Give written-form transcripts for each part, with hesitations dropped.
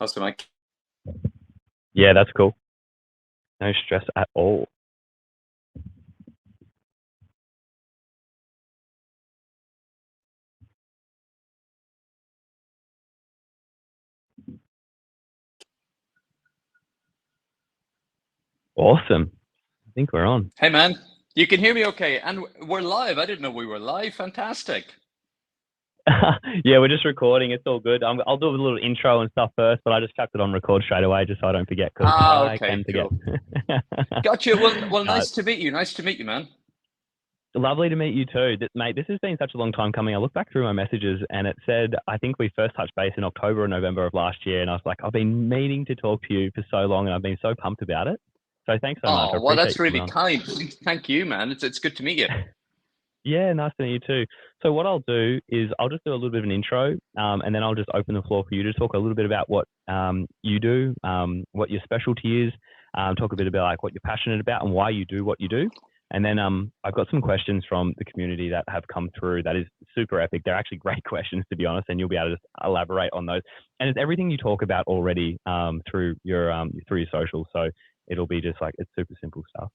Awesome, Mike. Yeah, that's cool. No stress at all. Awesome. I think we're on. Hey, man, you can hear me okay? And we're live. I didn't know we were live. Fantastic. Yeah, we're just recording. It's all good. I'll do a little intro and stuff first, but I just chucked it on record straight away just so I don't forget because I Okay, can forget. cool. Gotcha. Well, Uh, nice to meet you. Nice to meet you, man. Lovely to meet you too. Mate, this has been such a long time coming. I looked back through my messages and it said, I think we first touched base in October or November of last year. And I was like, I've been meaning to talk to you for so long and I've been so pumped about it. So thanks so much. I Oh, well, appreciate that's you coming really on. kind. Thank you, man. It's good to meet you. Yeah, nice to meet you too. So what I'll do is I'll just do a little bit of an intro, and then I'll just open the floor for you to talk a little bit about what you do, what your specialty is, talk a bit about like what you're passionate about and why you do what you do. And then I've got some questions from the community that have come through that is super epic. They're actually great questions, to be honest, and you'll be able to just elaborate on those. And it's everything you talk about already through your socials. So it'll be just like it's super simple stuff.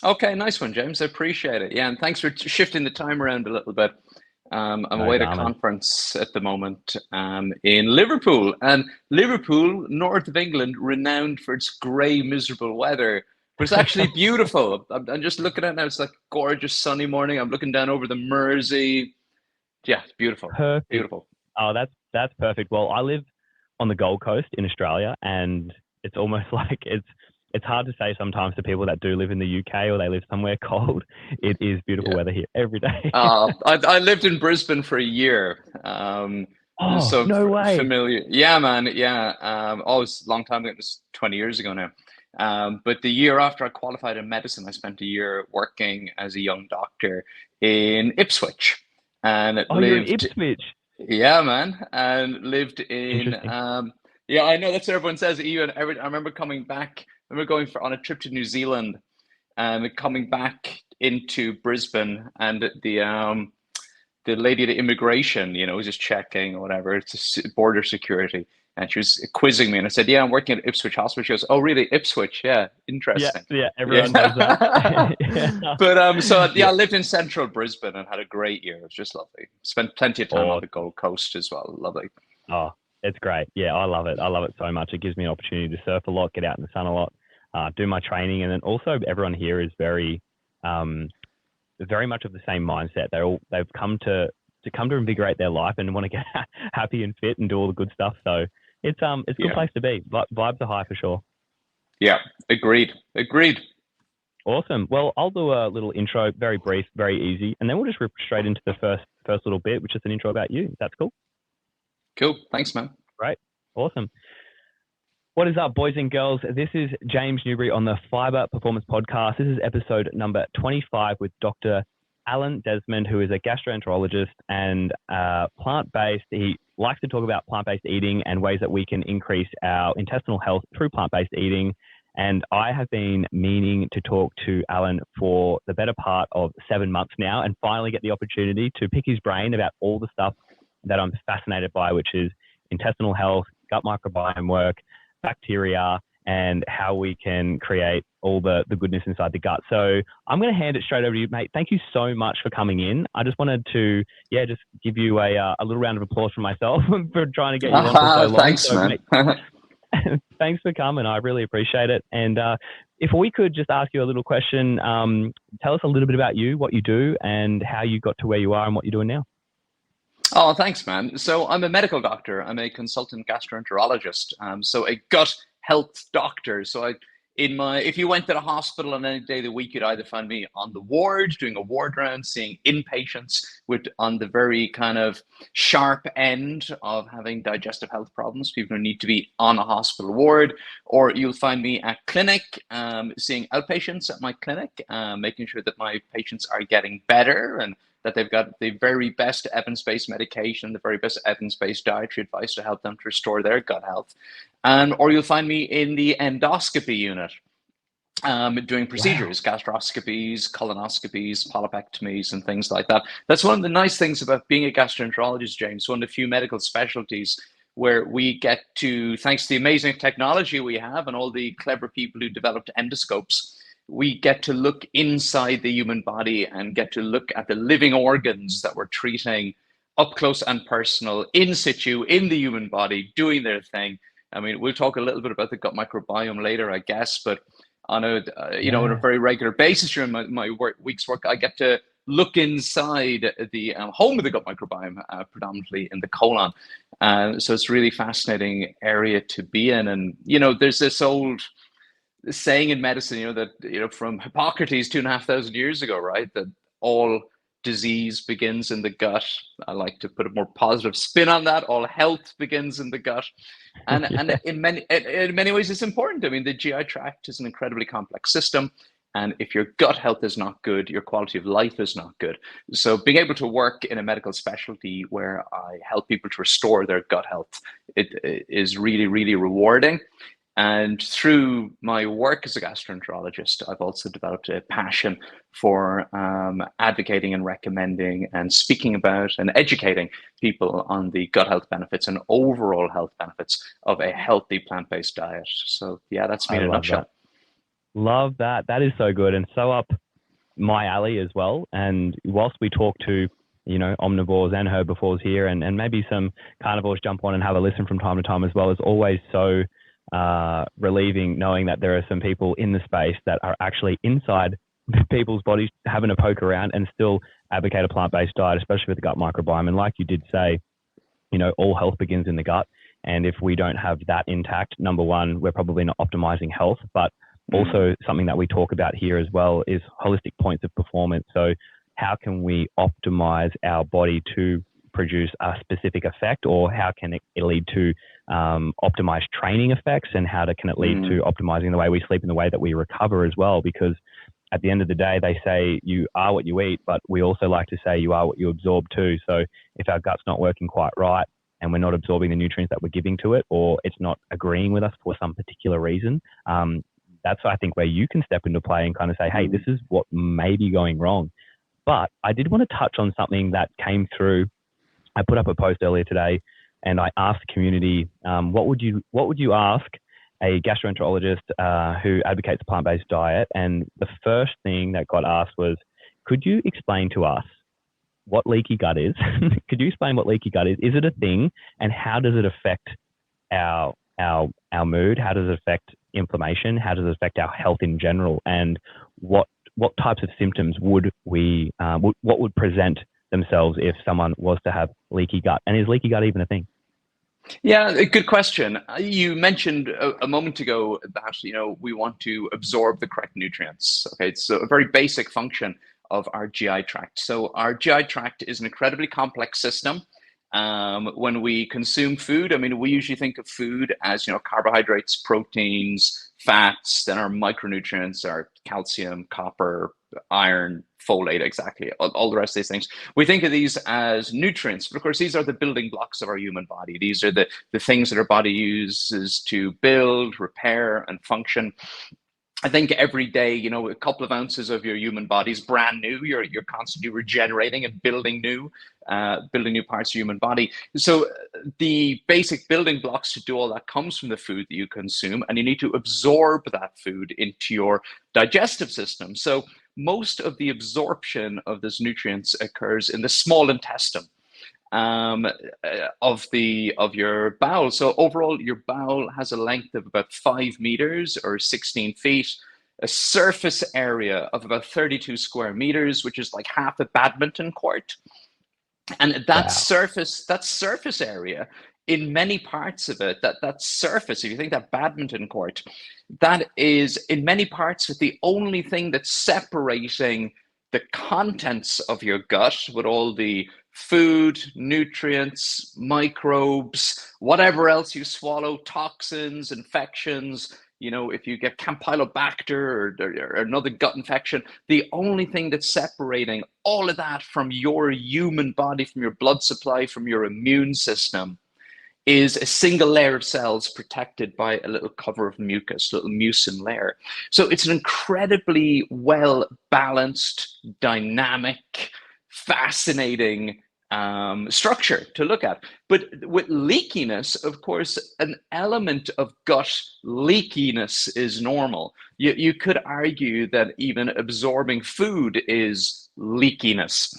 Okay, nice one, James. I appreciate it. Yeah, and thanks for shifting the time around a little bit. I'm No away at a dramas. conference at the moment in Liverpool, and Liverpool, north of England, renowned for its grey, miserable weather. But it's actually beautiful. I'm just looking at it now. It's like gorgeous sunny morning. I'm looking down over the Mersey. Yeah, it's beautiful. Perfect. Beautiful. Oh, that's perfect. Well, I live on the Gold Coast in Australia, and it's almost like it's hard to say sometimes to people that do live in the UK or they live somewhere cold. It is beautiful Yeah. weather here every day. I lived in Brisbane for a year. Oh, So no way. familiar. Yeah, man. Yeah. Oh, it's a long time ago. It was 20 years ago now. But the year after I qualified in medicine, I spent a year working as a young doctor in Ipswich and Oh, you're in lived, Ipswich. yeah, man, and lived in, Interesting. yeah, I know that's what everyone says. I remember coming back, I remember going on a trip to New Zealand and coming back into Brisbane and the lady at immigration, was just checking or whatever, it's border security. And she was quizzing me, and I said, "Yeah, I'm working at Ipswich Hospital." She goes, "Oh, really? Ipswich? Yeah, Yeah, interesting." yeah, everyone does that. Yeah. Yeah. But so yeah, Yeah. I lived in central Brisbane and had a great year. It was just lovely. Spent plenty of time on the Awesome. Gold Coast as well. Lovely. Oh, it's great. Yeah, I love it. I love it so much. It gives me an opportunity to surf a lot, get out in the sun a lot, do my training, and then also everyone here is um, very much of the same mindset. They've come to invigorate their life and want to get happy and fit and do all the good stuff. So it's a good Yeah. place to be. Vibes are high for sure. Yeah. Agreed. Agreed. Awesome. Well, I'll do a little intro, very brief, very easy, and then we'll just rip straight into the first little bit, which is an intro about you. That's cool. Cool. Thanks, man. Great. Awesome. What is up, boys and girls? This is James Newbury on the Phyba Performance Podcast. This is episode number 25 with Dr. Alan Desmond, who is a gastroenterologist and plant-based. He likes to talk about plant-based eating and ways that we can increase our intestinal health through plant-based eating. And I have been meaning to talk to Alan for the better part of 7 months now and finally get the opportunity to pick his brain about all the stuff that I'm fascinated by, which is intestinal health, gut microbiome work, bacteria, and how we can create all the goodness inside the gut. So I'm going to hand it straight over to you, mate. Thank you so much for coming in. I just wanted to, just give you a little round of applause for myself for trying to get you on for so long. Thanks, So, man. mate, thanks for coming. I really appreciate it. And if we could just ask you a little question, tell us a little bit about you, what you do, and how you got to where you are and what you're doing now. Oh, thanks, man. So I'm a medical doctor. I'm a consultant gastroenterologist. So a gut health doctor. If you went to the hospital on any day of the week, you'd either find me on the ward doing a ward round, seeing inpatients on the very kind of sharp end of having digestive health problems, people who need to be on a hospital ward, or you'll find me at clinic, seeing outpatients at my clinic, making sure that my patients are getting better and that they've got the very best evidence-based medication, the very best evidence-based dietary advice to help them to restore their gut health. Or you'll find me in the endoscopy unit doing procedures, Wow. gastroscopies, colonoscopies, polypectomies, and things like that. That's one of the nice things about being a gastroenterologist, James. One of the few medical specialties where we get to, thanks to the amazing technology we have and all the clever people who developed endoscopes, we get to look inside the human body and get to look at the living organs that we're treating up close and personal, in situ, in the human body, doing their thing. I mean, we'll talk a little bit about the gut microbiome later, I guess, but on a on a very regular basis during my week's work, I get to look inside the home of the gut microbiome, predominantly in the colon. So it's a really fascinating area to be in. And, there's this old saying in medicine, that, from Hippocrates 2,500 years ago, right? That all disease begins in the gut. I like to put a more positive spin on that. All health begins in the gut. And in many ways, it's important. I mean, the GI tract is an incredibly complex system. And if your gut health is not good, your quality of life is not good. So being able to work in a medical specialty where I help people to restore their gut health, it is really, really rewarding. And through my work as a gastroenterologist, I've also developed a passion for advocating and recommending and speaking about and educating people on the gut health benefits and overall health benefits of a healthy plant-based diet. So yeah, that's me in a nutshell. Love that. That is so good and so up my alley as well. And whilst we talk to, omnivores and herbivores here, and maybe some carnivores jump on and have a listen from time to time as well, is always so relieving knowing that there are some people in the space that are actually inside people's bodies having a poke around and still advocate a plant-based diet, especially with the gut microbiome. And like you did say, all health begins in the gut. And if we don't have that intact, number one, we're probably not optimizing health, but also something that we talk about here as well is holistic points of performance. So how can we optimize our body to produce a specific effect, or how can it lead to optimized training effects, and can it lead to optimizing the way we sleep and the way that we recover as well? Because at the end of the day, they say you are what you eat, but we also like to say you are what you absorb too. So if our gut's not working quite right and we're not absorbing the nutrients that we're giving to it, or it's not agreeing with us for some particular reason, that's, I think, where you can step into play and kind of say, hey, this is what may be going wrong. But I did want to touch on something that came through. I put up a post earlier today and I asked the community, what would you ask a gastroenterologist who advocates a plant-based diet? And the first thing that got asked was, could you explain to us what leaky gut is? Could you explain what leaky gut is? Is it a thing? And how does it affect our mood? How does it affect inflammation? How does it affect our health in general? And what types of symptoms would present themselves if someone was to have leaky gut? And is leaky gut even a thing? Yeah, a good question. You mentioned a moment ago that we want to absorb the correct nutrients. Okay, it's a very basic function of our GI tract. So our GI tract is an incredibly complex system. When we consume food, I mean, we usually think of food as, carbohydrates, proteins, fats, then our micronutrients are calcium, copper, iron, folate, exactly, all the rest of these things. We think of these as nutrients, but of course, these are the building blocks of our human body. These are the things that our body uses to build, repair, and function. I think every day, a couple of ounces of your human body is brand new. You're constantly regenerating and building new parts of your human body. So the basic building blocks to do all that comes from the food that you consume, and you need to absorb that food into your digestive system. So most of the absorption of those nutrients occurs in the small intestine of your bowel. So overall, your bowel has a length of about 5 meters or 16 feet, a surface area of about 32 square meters, which is like half a badminton court. And that surface area, in many parts of it, that surface, if you think that badminton court, that is in many parts the only thing that's separating the contents of your gut with all the food, nutrients, microbes, whatever else you swallow, toxins, infections. If you get Campylobacter or another gut infection, the only thing that's separating all of that from your human body, from your blood supply, from your immune system, is a single layer of cells protected by a little cover of mucus, a little mucin layer. So it's an incredibly well-balanced, dynamic, fascinating structure to look at. But with leakiness, of course, an element of gut leakiness is normal. You could argue that even absorbing food is leakiness.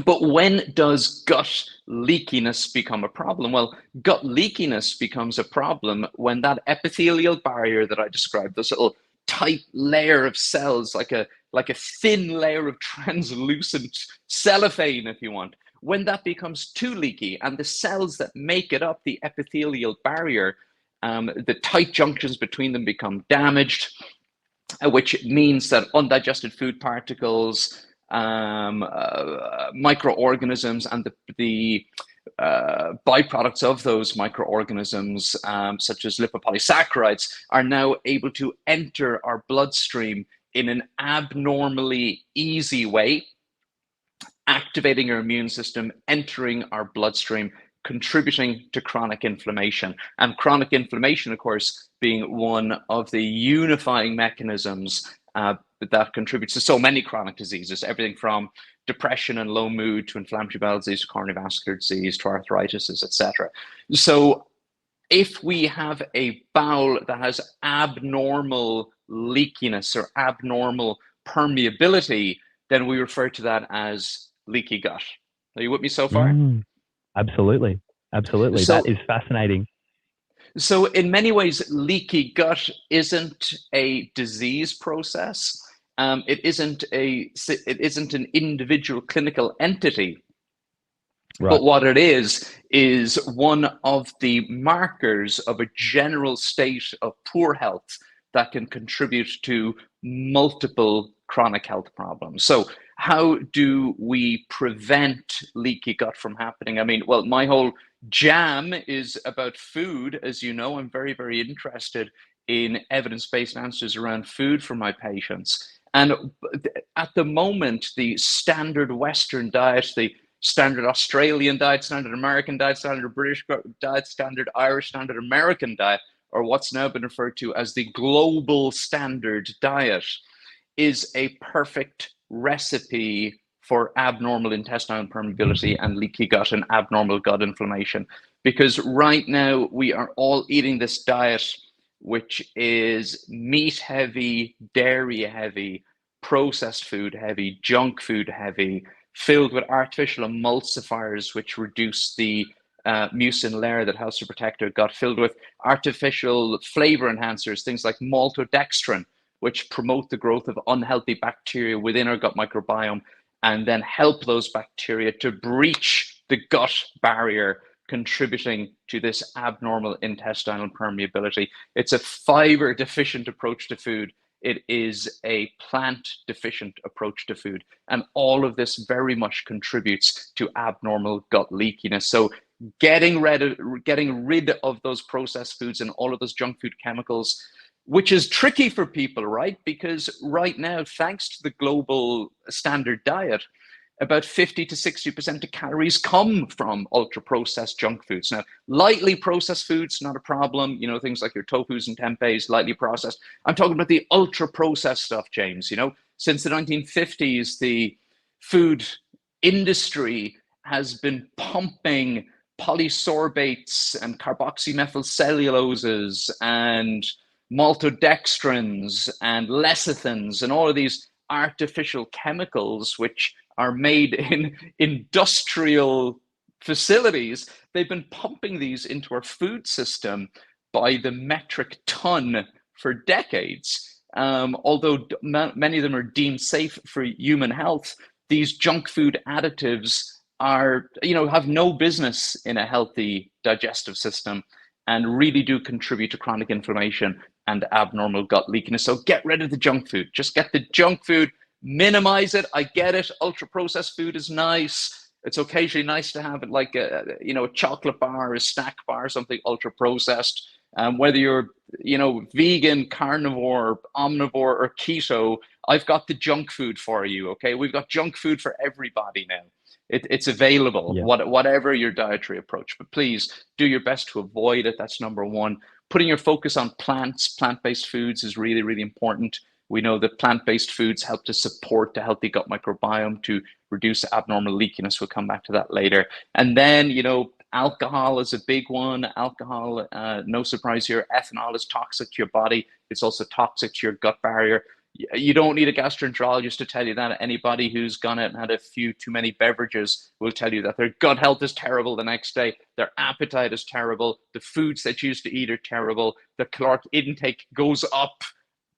But when does gut leakiness become a problem? Well, gut leakiness becomes a problem when that epithelial barrier that I described, this little tight layer of cells, like a thin layer of translucent cellophane, if you want, when that becomes too leaky and the cells that make it up, the epithelial barrier, the tight junctions between them become damaged, which means that undigested food particles, microorganisms, and the byproducts of those microorganisms, such as lipopolysaccharides, are now able to enter our bloodstream in an abnormally easy way, activating our immune system, entering our bloodstream, contributing to chronic inflammation. And chronic inflammation, of course, being one of the unifying mechanisms that contributes to so many chronic diseases, everything from depression and low mood to inflammatory bowel disease, to coronary vascular disease, to arthritis, etc. So if we have a bowel that has abnormal leakiness or abnormal permeability, then we refer to that as leaky gut. Are you with me so far? Absolutely. Absolutely. So, that is fascinating. So in many ways, leaky gut isn't a disease process. It isn't an individual clinical entity. Right. But what it is one of the markers of a general state of poor health that can contribute to multiple chronic health problems. So how do we prevent leaky gut from happening? I mean, well, my whole jam is about food. As you know, I'm very, very interested in evidence-based answers around food for my patients. And at the moment, the standard Western diet, the standard Australian diet, standard American diet, standard British diet, standard Irish, standard American diet, or what's now been referred to as the global standard diet, is a perfect recipe for abnormal intestinal permeability and leaky gut and abnormal gut inflammation. Because right now we are all eating this diet, which is meat heavy, dairy heavy, processed food heavy, junk food heavy, filled with artificial emulsifiers, which reduce the mucin layer that helps to protect our gut, filled with artificial flavor enhancers, things like maltodextrin, which promote the growth of unhealthy bacteria within our gut microbiome and then help those bacteria to breach the gut barrier, contributing to this abnormal intestinal permeability. It's a fiber deficient approach to food. It is a plant deficient approach to food. And all of this very much contributes to abnormal gut leakiness. So getting rid of those processed foods and all of those junk food chemicals, which is tricky for people, right? Because right now, thanks to the global standard diet, about 50 to 60% of calories come from ultra-processed junk foods. Now, lightly processed foods, not a problem. You know, things like your tofus and tempehs, lightly processed. I'm talking about the ultra-processed stuff, James. You know, since the 1950s, the food industry has been pumping polysorbates and carboxymethylcelluloses and maltodextrins and lecithins and all of these artificial chemicals which are made in industrial facilities. They've been pumping these into our food system by the metric ton for decades. Although many of them are deemed safe for human health, these junk food additives are, have no business in a healthy digestive system and really do contribute to chronic inflammation and abnormal gut leakiness. So get rid of the junk food. Just get the junk food, minimize it. I get it. Ultra-processed food is nice. It's occasionally nice to have it like a chocolate bar, a snack bar, something ultra-processed. Whether you're, vegan, carnivore, omnivore, or keto, I've got the junk food for you, okay? We've got junk food for everybody now. It's available, yeah. Whatever your dietary approach, but please do your best to avoid it. That's number one. Putting your focus on plant-based foods is really, really important. We know that plant-based foods help to support the healthy gut microbiome, to reduce abnormal leakiness. We'll come back to that later. And then, alcohol is a big one. Alcohol, no surprise here, ethanol is toxic to your body. It's also toxic to your gut barrier. You don't need a gastroenterologist to tell you that. Anybody who's gone out and had a few too many beverages will tell you that their gut health is terrible the next day. Their appetite is terrible. The foods they choose to eat are terrible. The caloric intake goes up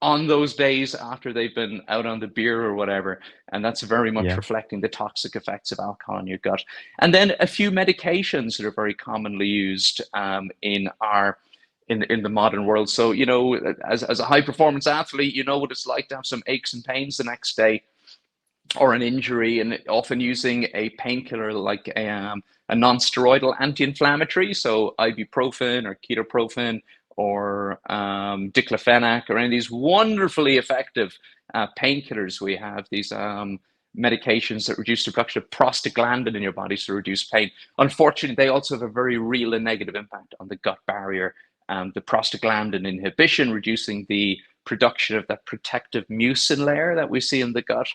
on those days after they've been out on the beer or whatever. And that's very much reflecting the toxic effects of alcohol in your gut. And then a few medications that are very commonly used in the modern world. So, as a high performance athlete, you know what it's like to have some aches and pains the next day or an injury, and often using a painkiller like a non-steroidal anti-inflammatory. So ibuprofen or ketoprofen or diclofenac, or any of these wonderfully effective painkillers. We have these medications that reduce the production of prostaglandin in your body to reduce pain. Unfortunately, they also have a very real and negative impact on the gut barrier. The prostaglandin inhibition, reducing the production of that protective mucin layer that we see in the gut.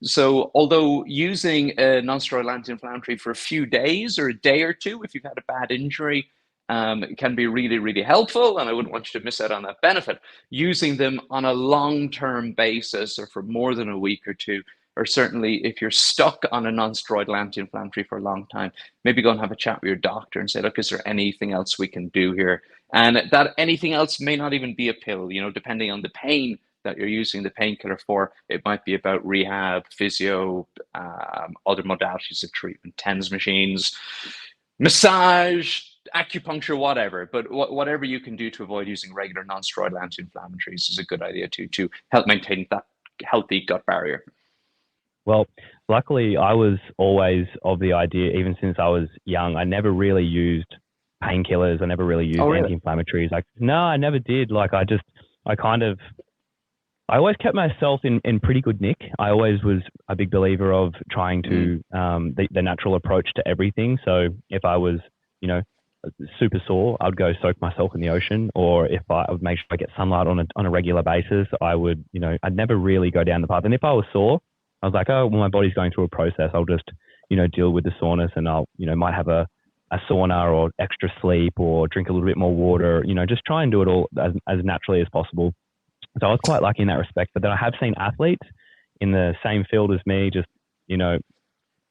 So although using a non-steroidal anti-inflammatory for a few days or a day or two, if you've had a bad injury, it can be really, really helpful, and I wouldn't want you to miss out on that benefit. Using them on a long-term basis or for more than a week or two, or certainly if you're stuck on a non-steroidal anti-inflammatory for a long time, maybe go and have a chat with your doctor and say, look, is there anything else we can do here? And that anything else may not even be a pill, depending on the pain that you're using the painkiller for. It might be about rehab, physio, other modalities of treatment, TENS machines, massage, acupuncture, whatever. But whatever you can do to avoid using regular non-steroidal anti-inflammatories is a good idea to help maintain that healthy gut barrier. Well, luckily, I was always of the idea, even since I was young, I never really used painkillers. I never really used anti-inflammatories. No, I never did. I always kept myself in pretty good nick. I always was a big believer of trying to the natural approach to everything. So if I was, super sore, I'd go soak myself in the ocean, or if I would make sure I get sunlight on a regular basis, I would, I'd never really go down the path. And if I was sore, I was like, oh, well, my body's going through a process. I'll just, deal with the soreness, and I'll, might have a sauna or extra sleep or drink a little bit more water, just try and do it all as naturally as possible. So I was quite lucky in that respect. But then I have seen athletes in the same field as me, just,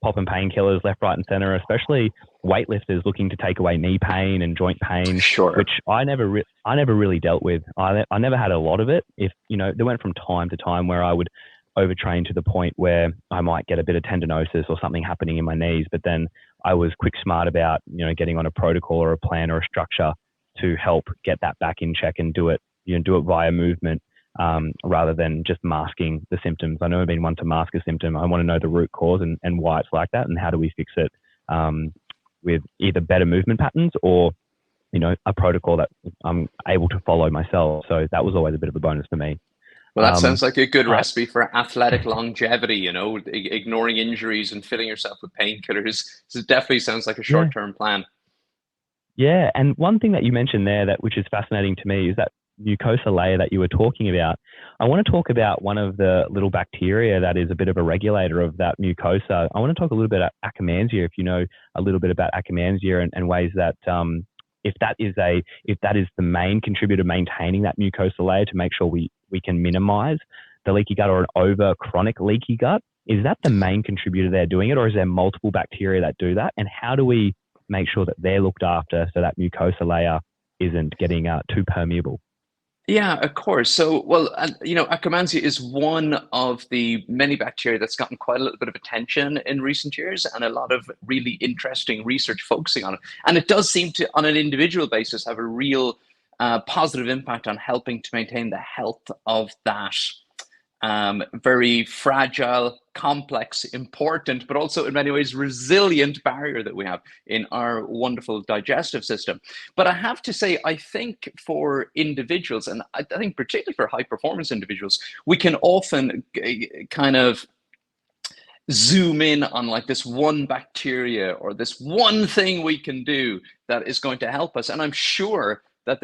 popping painkillers left, right, and center, especially weightlifters looking to take away knee pain and joint pain, which I never really dealt with. I never had a lot of it. If, they went from time to time where I would overtrain to the point where I might get a bit of tendinosis or something happening in my knees. But then I was quick smart about, getting on a protocol or a plan or a structure to help get that back in check and do it via movement, rather than just masking the symptoms. I never been one to mask a symptom. I want to know the root cause and why it's like that, and how do we fix it with either better movement patterns or, a protocol that I'm able to follow myself. So that was always a bit of a bonus for me. Well, that sounds like a good recipe for athletic longevity, ignoring injuries and filling yourself with painkillers. So it definitely sounds like a short-term plan. Yeah, and one thing that you mentioned there which is fascinating to me is that mucosa layer that you were talking about. I want to talk about one of the little bacteria that is a bit of a regulator of that mucosa. I want to talk a little bit about Akkermansia, if you know a little bit about Akkermansia and ways that if that is the main contributor maintaining that mucosa layer to make sure we can minimize the leaky gut or an over chronic leaky gut. Is that the main contributor there doing it, or is there multiple bacteria that do that? And how do we make sure that they're looked after so that mucosa layer isn't getting too permeable? Yeah, of course. So, well, Akkermansia is one of the many bacteria that's gotten quite a little bit of attention in recent years, and a lot of really interesting research focusing on it. And it does seem to, on an individual basis, have a real positive impact on helping to maintain the health of that very fragile, complex, important, but also in many ways resilient barrier that we have in our wonderful digestive system. But I have to say, I think for individuals, and I think particularly for high performance individuals, we can often kind of zoom in on like this one bacteria or this one thing we can do that is going to help us. And I'm sure that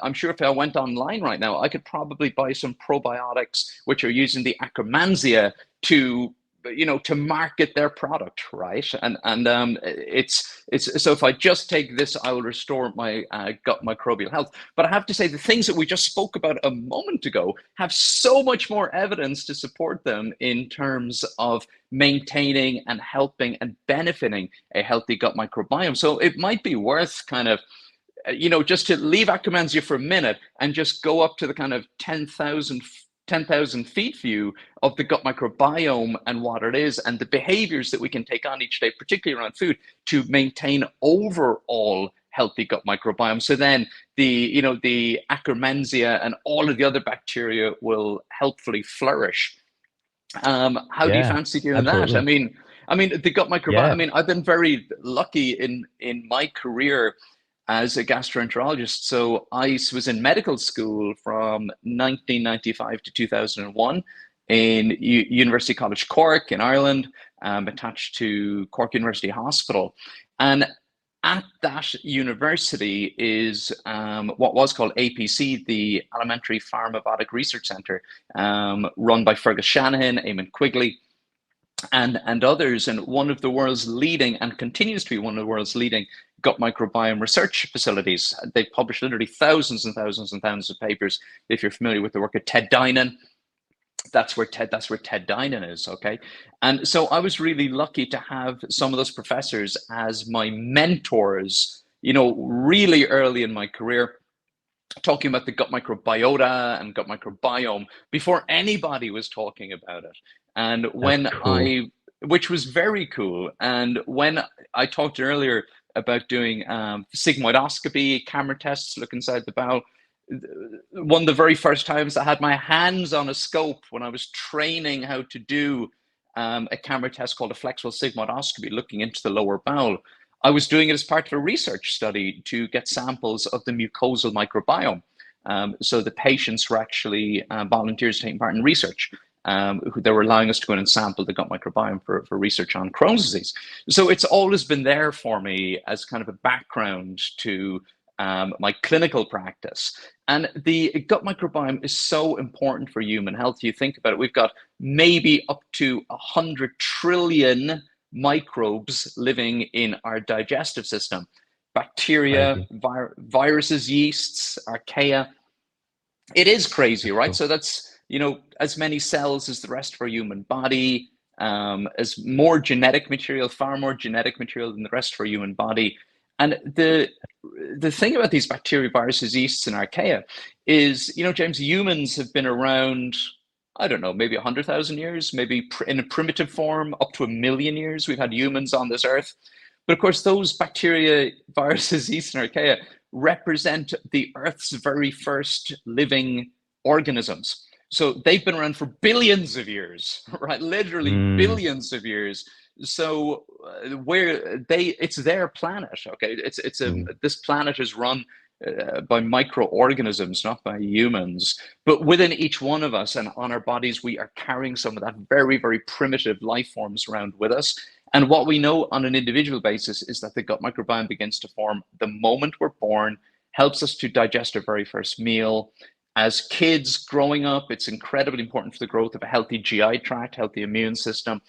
I'm sure if I went online right now, I could probably buy some probiotics which are using the Akkermansia to to market their product, right? And it's so if I just take this, I will restore my gut microbial health. But I have to say, the things that we just spoke about a moment ago have so much more evidence to support them in terms of maintaining and helping and benefiting a healthy gut microbiome. So it might be worth kind of, just to leave Akkermansia for a minute and just go up to the kind of 10,000 feet view of the gut microbiome and what it is and the behaviors that we can take on each day, particularly around food, to maintain overall healthy gut microbiome. So then the Akkermansia and all of the other bacteria will helpfully flourish. How do you fancy doing that? I mean, the gut microbiome. Yeah. I mean, I've been very lucky in my career as a gastroenterologist. So I was in medical school from 1995 to 2001 in University College Cork in Ireland, attached to Cork University Hospital. And at that university is what was called APC, the Alimentary Pharmacologic Research Centre, run by Fergus Shanahan, Eamon Quigley, and others, and one of the world's leading, and continues to be one of the world's leading, gut microbiome research facilities. They've published literally thousands and thousands and thousands of papers. If you're familiar with the work of Ted Dinan, that's where Ted Dinan is, okay? And so I was really lucky to have some of those professors as my mentors, really early in my career, talking about the gut microbiota and gut microbiome before anybody was talking about it. And which was very cool. And when I talked earlier about doing sigmoidoscopy, camera tests, look inside the bowel, one of the very first times I had my hands on a scope when I was training how to do a camera test called a flexible sigmoidoscopy, looking into the lower bowel, I was doing it as part of a research study to get samples of the mucosal microbiome. So the patients were actually volunteers taking part in research. They were allowing us to go in and sample the gut microbiome for research on Crohn's disease. So it's always been there for me as kind of a background to my clinical practice. And the gut microbiome is so important for human health. You think about it, we've got maybe up to 100 trillion microbes living in our digestive system. Bacteria, viruses, yeasts, archaea. It is crazy, right? So that's, as many cells as the rest of our human body, as more genetic material, far more genetic material than the rest of our human body. And the thing about these bacteria, viruses, yeasts, and archaea is, James, humans have been around, I don't know, maybe 100,000 years, maybe in a primitive form, up to 1 million years. We've had humans on this earth. But of course, those bacteria, viruses, yeasts, and archaea represent the Earth's very first living organisms. So they've been around for billions of years, right? Literally billions of years. So it's their planet, okay? This planet is run by microorganisms, not by humans. But within each one of us and on our bodies, we are carrying some of that very, very primitive life forms around with us. And what we know on an individual basis is that the gut microbiome begins to form the moment we're born, helps us to digest our very first meal. As kids growing up, it's incredibly important for the growth of a healthy GI tract, healthy immune system.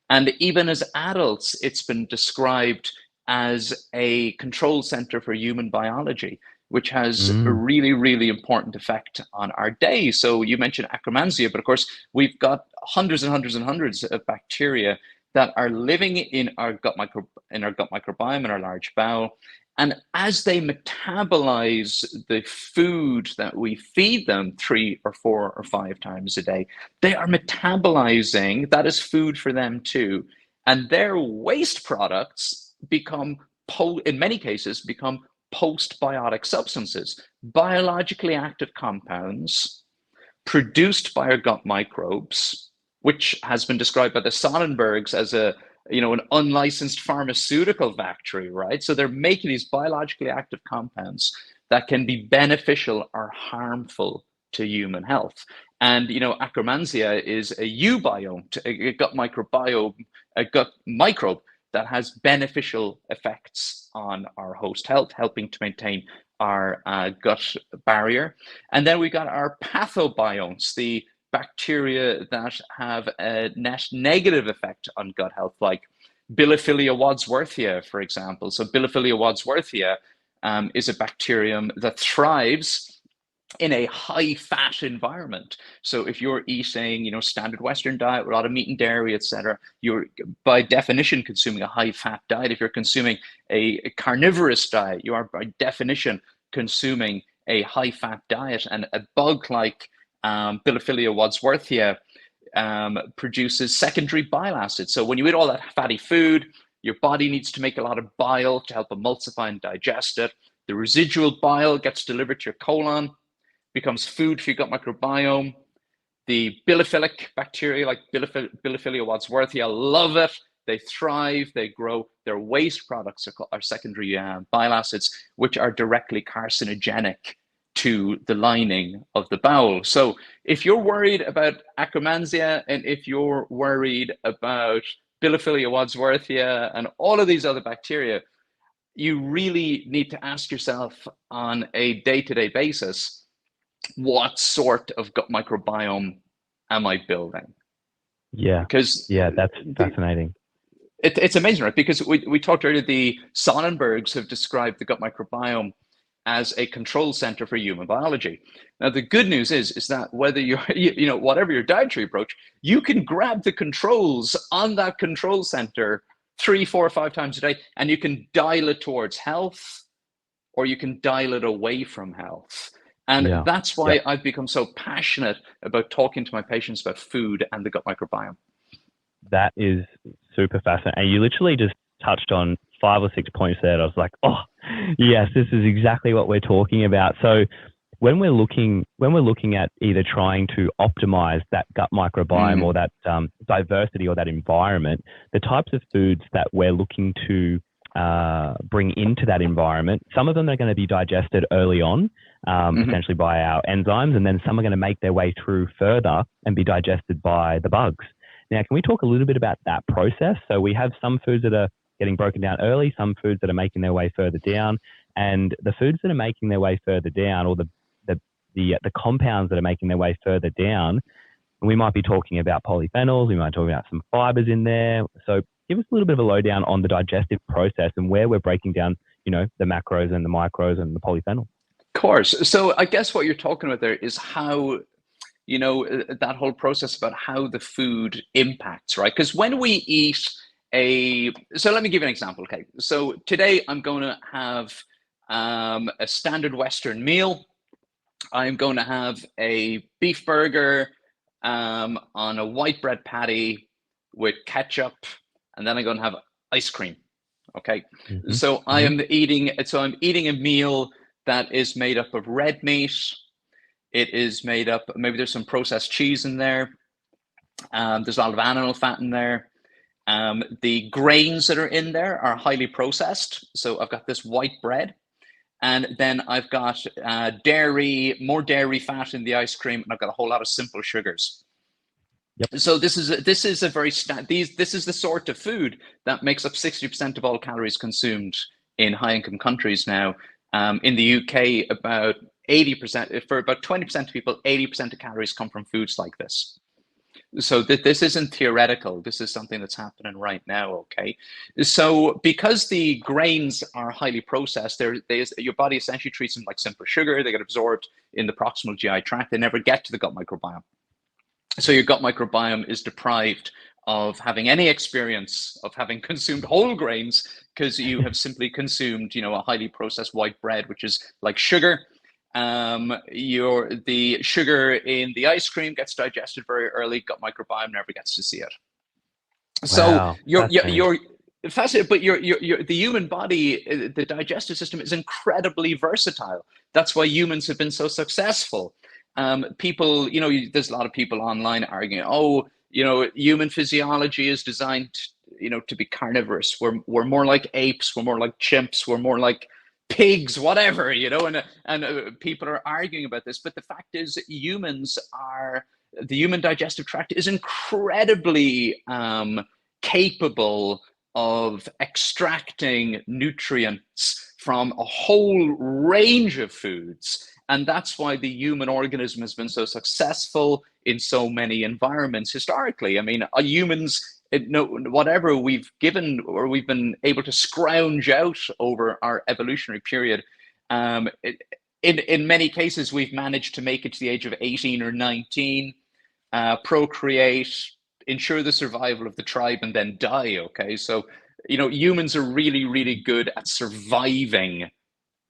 And even as adults, it's been described as a control center for human biology, which has a really, really important effect on our day. So you mentioned Akkermansia, but of course, we've got hundreds and hundreds and hundreds of bacteria that are living in our gut microbiome, in our large bowel. And as they metabolize the food that we feed them 3 or 4 or 5 times a day, they are metabolizing, that is food for them too. And their waste products become, in many cases, become postbiotic substances, biologically active compounds produced by our gut microbes, which has been described by the Sonnenbergs as an unlicensed pharmaceutical factory, right? So they're making these biologically active compounds that can be beneficial or harmful to human health. And, Akkermansia is a eubiome, a gut microbiome, a gut microbe that has beneficial effects on our host health, helping to maintain our gut barrier. And then we got our pathobionts, the bacteria that have a net negative effect on gut health, like Bilophila wadsworthia, for example. So Bilophila wadsworthia is a bacterium that thrives in a high fat environment. So if you're eating, standard Western diet with a lot of meat and dairy, etc., you're by definition consuming a high fat diet. If you're consuming a carnivorous diet, you are by definition consuming a high fat diet. And a bug like Bilophila wadsworthia produces secondary bile acids. So when you eat all that fatty food, your body needs to make a lot of bile to help emulsify and digest it. The residual bile gets delivered to your colon, becomes food for your gut microbiome. The bilophilic bacteria like Bilophila wadsworthia love it. They thrive, they grow. Their waste products are secondary bile acids, which are directly carcinogenic to the lining of the bowel. So if you're worried about Akkermansia, and if you're worried about Bilophila wadsworthia and all of these other bacteria, you really need to ask yourself on a day-to-day basis, what sort of gut microbiome am I building? Yeah, because that's fascinating. It's amazing, right? Because we talked earlier, the Sonnenbergs have described the gut microbiome as a control center for human biology. Now, the good news is that whether you're, whatever your dietary approach, you can grab the controls on that control center 3, 4, 5 times a day, and you can dial it towards health, or you can dial it away from health. And that's why I've become so passionate about talking to my patients about food and the gut microbiome. That is super fascinating. And you literally just touched on 5 or 6 points there. I was like, oh, yes, this is exactly what we're talking about. So when we're looking at either trying to optimize that gut microbiome or that diversity or that environment, the types of foods that we're looking to bring into that environment, some of them are going to be digested early on, potentially by our enzymes, and then some are going to make their way through further and be digested by the bugs. Now, can we talk a little bit about that process? So we have some foods that are getting broken down early, some foods that are making their way further down, and the foods that are making their way further down, or the compounds that are making their way further down, we might be talking about polyphenols, we might be talking about some fibers in there. So give us a little bit of a lowdown on the digestive process and where we're breaking down, the macros and the micros and the polyphenols. Of course. So I guess what you're talking about there is how, that whole process about how the food impacts, right? Because when we eat so let me give you an example. Okay. So today I'm going to have a standard Western meal. I'm going to have a beef burger on a white bread patty with ketchup, and then I'm going to have ice cream. Okay. So I'm eating a meal that is made up of red meat. It is made up, maybe there's some processed cheese in there. There's a lot of animal fat in there. The grains that are in there are highly processed. So I've got this white bread, and then I've got more dairy fat in the ice cream, and I've got a whole lot of simple sugars. Yep. So this is the sort of food that makes up 60% of all calories consumed in high-income countries now. In the UK, about 80%, for about 20% of people, 80% of calories come from foods like this. So this isn't theoretical. This is something that's happening right now, okay? So because the grains are highly processed, your body essentially treats them like simple sugar. They get absorbed in the proximal GI tract. They never get to the gut microbiome. So your gut microbiome is deprived of having any experience of having consumed whole grains, because you have simply consumed, a highly processed white bread, which is like sugar. The sugar in the ice cream gets digested very early. Gut microbiome never gets to see it. So you're fascinated, but the human body, the digestive system is incredibly versatile. That's why humans have been so successful. People, there's a lot of people online arguing, human physiology is designed, to be carnivorous. We're more like apes. We're more like chimps. We're more like pigs, whatever, and people are arguing about this. But the fact is, the human digestive tract is incredibly capable of extracting nutrients from a whole range of foods. And that's why the human organism has been so successful in so many environments historically. I mean, humans, no, whatever we've given or we've been able to scrounge out over our evolutionary period, in many cases, we've managed to make it to the age of 18 or 19, procreate, ensure the survival of the tribe, and then die. Okay, so humans are really, really good at surviving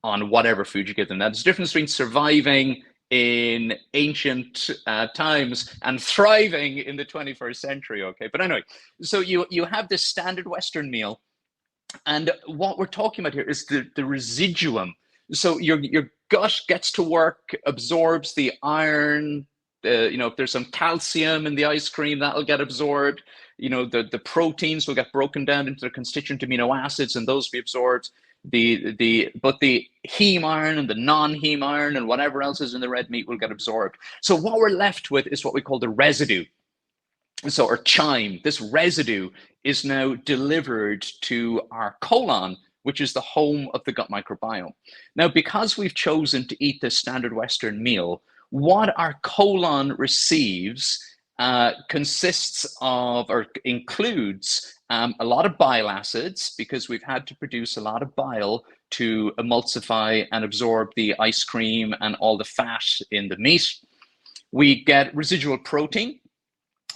on whatever food you give them. Now, there's a difference between surviving in ancient times and thriving in the 21st century. Okay, but anyway, so you have this standard Western meal, and what we're talking about here is the residuum. So your gut gets to work, absorbs the iron. If there's some calcium in the ice cream, that'll get absorbed. The proteins will get broken down into their constituent amino acids, and those will be absorbed. But the heme iron and the non-heme iron and whatever else is in the red meat will get absorbed. So what we're left with is what we call the residue. So, or chyme. This residue is now delivered to our colon, which is the home of the gut microbiome. Now, because we've chosen to eat this standard Western meal, what our colon receives consists of or includes a lot of bile acids, because we've had to produce a lot of bile to emulsify and absorb the ice cream and all the fat in the meat. We get residual protein.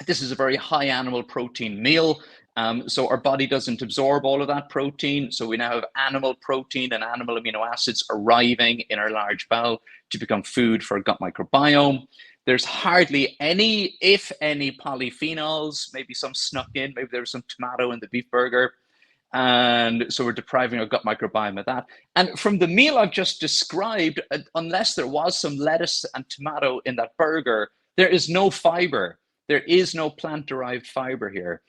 This is a very high animal protein meal. So our body doesn't absorb all of that protein. So we now have animal protein and animal amino acids arriving in our large bowel to become food for our gut microbiome. There's hardly any, if any, polyphenols, maybe some snuck in, maybe there was some tomato in the beef burger. And so we're depriving our gut microbiome of that. And from the meal I've just described, unless there was some lettuce and tomato in that burger, there is no fiber. There is no plant-derived fiber here.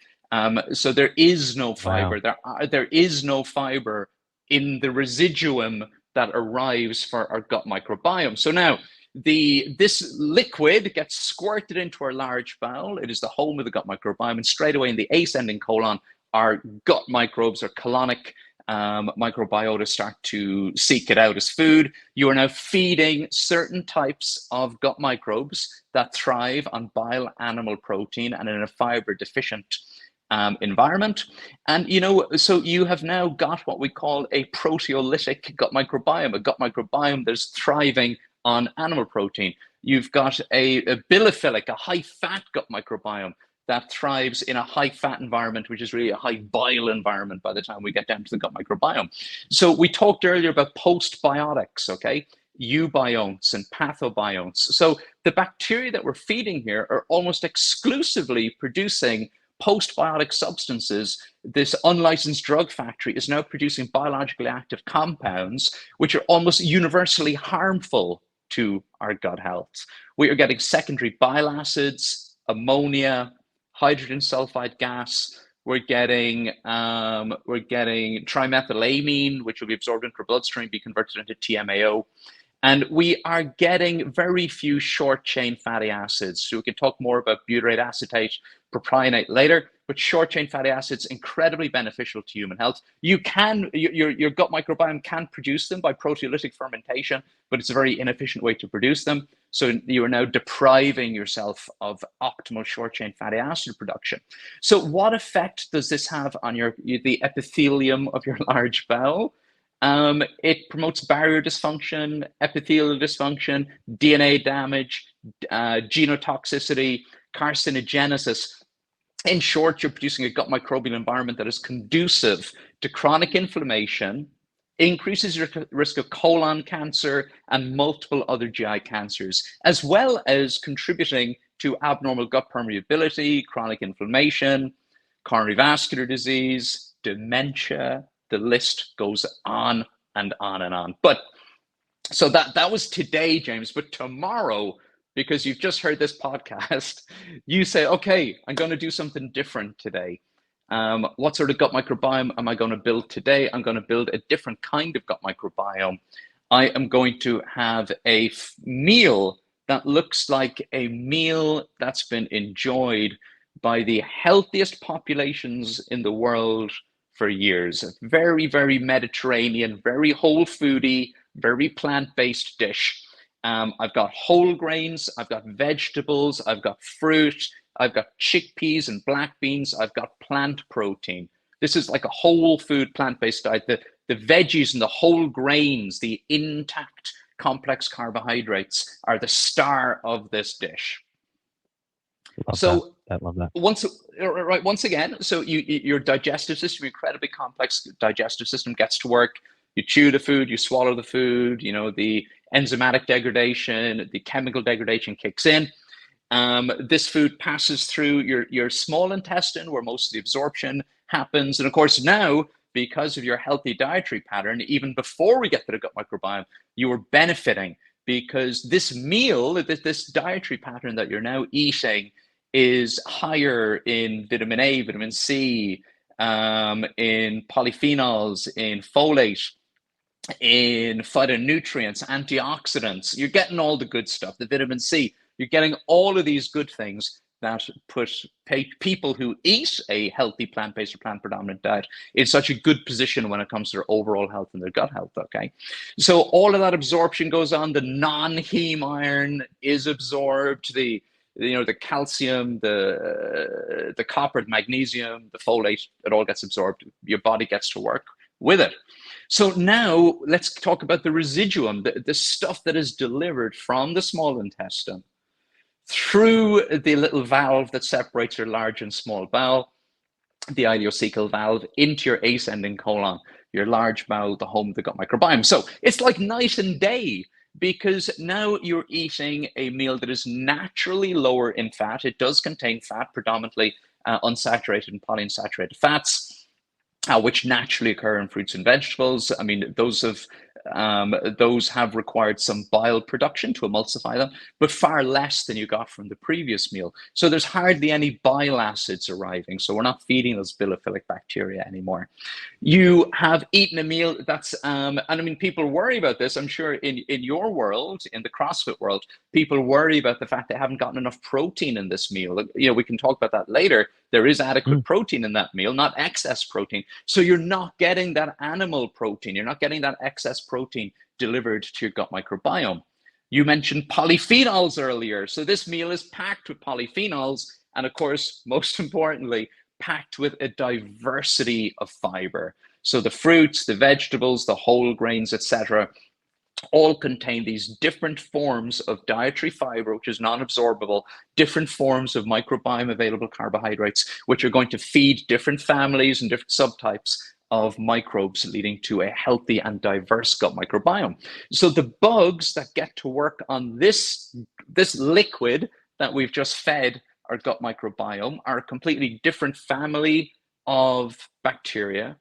So there is no fiber. Wow. There is no fiber in the residuum that arrives for our gut microbiome. So now this liquid gets squirted into our large bowel. It is the home of the gut microbiome, and straight away in the ascending colon, our gut microbes or colonic microbiota start to seek it out as food. You are now feeding certain types of gut microbes that thrive on bile animal protein and in a fiber deficient environment. And, so you have now got what we call a proteolytic gut microbiome, a gut microbiome that's thriving on animal protein. You've got a bilophilic, a high fat gut microbiome that thrives in a high fat environment, which is really a high bile environment by the time we get down to the gut microbiome. So we talked earlier about postbiotics, okay? Eubionts and pathobionts. So the bacteria that we're feeding here are almost exclusively producing postbiotic substances. This unlicensed drug factory is now producing biologically active compounds, which are almost universally harmful to our gut health. We are getting secondary bile acids, ammonia, hydrogen sulfide gas. We're getting trimethylamine, which will be absorbed into our bloodstream, be converted into TMAO. And we are getting very few short chain fatty acids. So we can talk more about butyrate acetate, propionate later, but short chain fatty acids, incredibly beneficial to human health. Your gut microbiome can produce them by proteolytic fermentation, but it's a very inefficient way to produce them. So you are now depriving yourself of optimal short chain fatty acid production. So what effect does this have on the epithelium of your large bowel? It promotes barrier dysfunction, epithelial dysfunction, DNA damage, genotoxicity, carcinogenesis. In short, you're producing a gut microbial environment that is conducive to chronic inflammation, increases your risk of colon cancer and multiple other GI cancers, as well as contributing to abnormal gut permeability, chronic inflammation, coronary vascular disease, dementia. The list goes on and on and on. But so that was today, James. But tomorrow, because you've just heard this podcast, you say, okay, I'm going to do something different today. What sort of gut microbiome am I going to build today? I'm going to build a different kind of gut microbiome. I am going to have a meal that looks like a meal that's been enjoyed by the healthiest populations in the world for years. A very, very Mediterranean, very whole foody, very plant-based dish. I've got whole grains, I've got vegetables, I've got fruit, I've got chickpeas and black beans, I've got plant protein. This is like a whole food plant-based diet. The veggies and the whole grains, the intact complex carbohydrates are the star of this dish. Love that. Once again, so your digestive system, your incredibly complex digestive system gets to work. You chew the food, you swallow the food, you know, the enzymatic degradation, the chemical degradation kicks in. This food passes through your small intestine where most of the absorption happens. And of course, now, because of your healthy dietary pattern, even before we get to the gut microbiome, you are benefiting because this meal, this dietary pattern that you're now eating is higher in vitamin A, vitamin C, in polyphenols, in folate, in phytonutrients, antioxidants. You're getting all the good stuff, the vitamin C. You're getting all of these good things that put people who eat a healthy plant-based or plant-predominant diet in such a good position when it comes to their overall health and their gut health, okay? So all of that absorption goes on. The non-heme iron is absorbed, the calcium, the copper, the magnesium, the folate, it all gets absorbed. Your body gets to work with it. So now let's talk about the residuum, the stuff that is delivered from the small intestine through the little valve that separates your large and small bowel, the ileocecal valve, into your ascending colon, your large bowel, the home of the gut microbiome. So it's like night and day, because now you're eating a meal that is naturally lower in fat. It does contain fat, predominantly unsaturated and polyunsaturated fats, which naturally occur in fruits and vegetables. I mean, those have required some bile production to emulsify them, but far less than you got from the previous meal. So there's hardly any bile acids arriving. So we're not feeding those bilophilic bacteria anymore. You have eaten a meal that's, and I mean, people worry about this. I'm sure in your world, in the CrossFit world, people worry about the fact they haven't gotten enough protein in this meal. You know, we can talk about that later. There is adequate protein in that meal, not excess protein. So you're not getting that animal protein. You're not getting that excess protein delivered to your gut microbiome. You mentioned polyphenols earlier. So this meal is packed with polyphenols. And of course, most importantly, packed with a diversity of fiber. So the fruits, the vegetables, the whole grains, etc., all contain these different forms of dietary fiber, which is non-absorbable, different forms of microbiome available carbohydrates, which are going to feed different families and different subtypes of microbes, leading to a healthy and diverse gut microbiome. So the bugs that get to work on this liquid that we've just fed our gut microbiome are a completely different family of bacteria.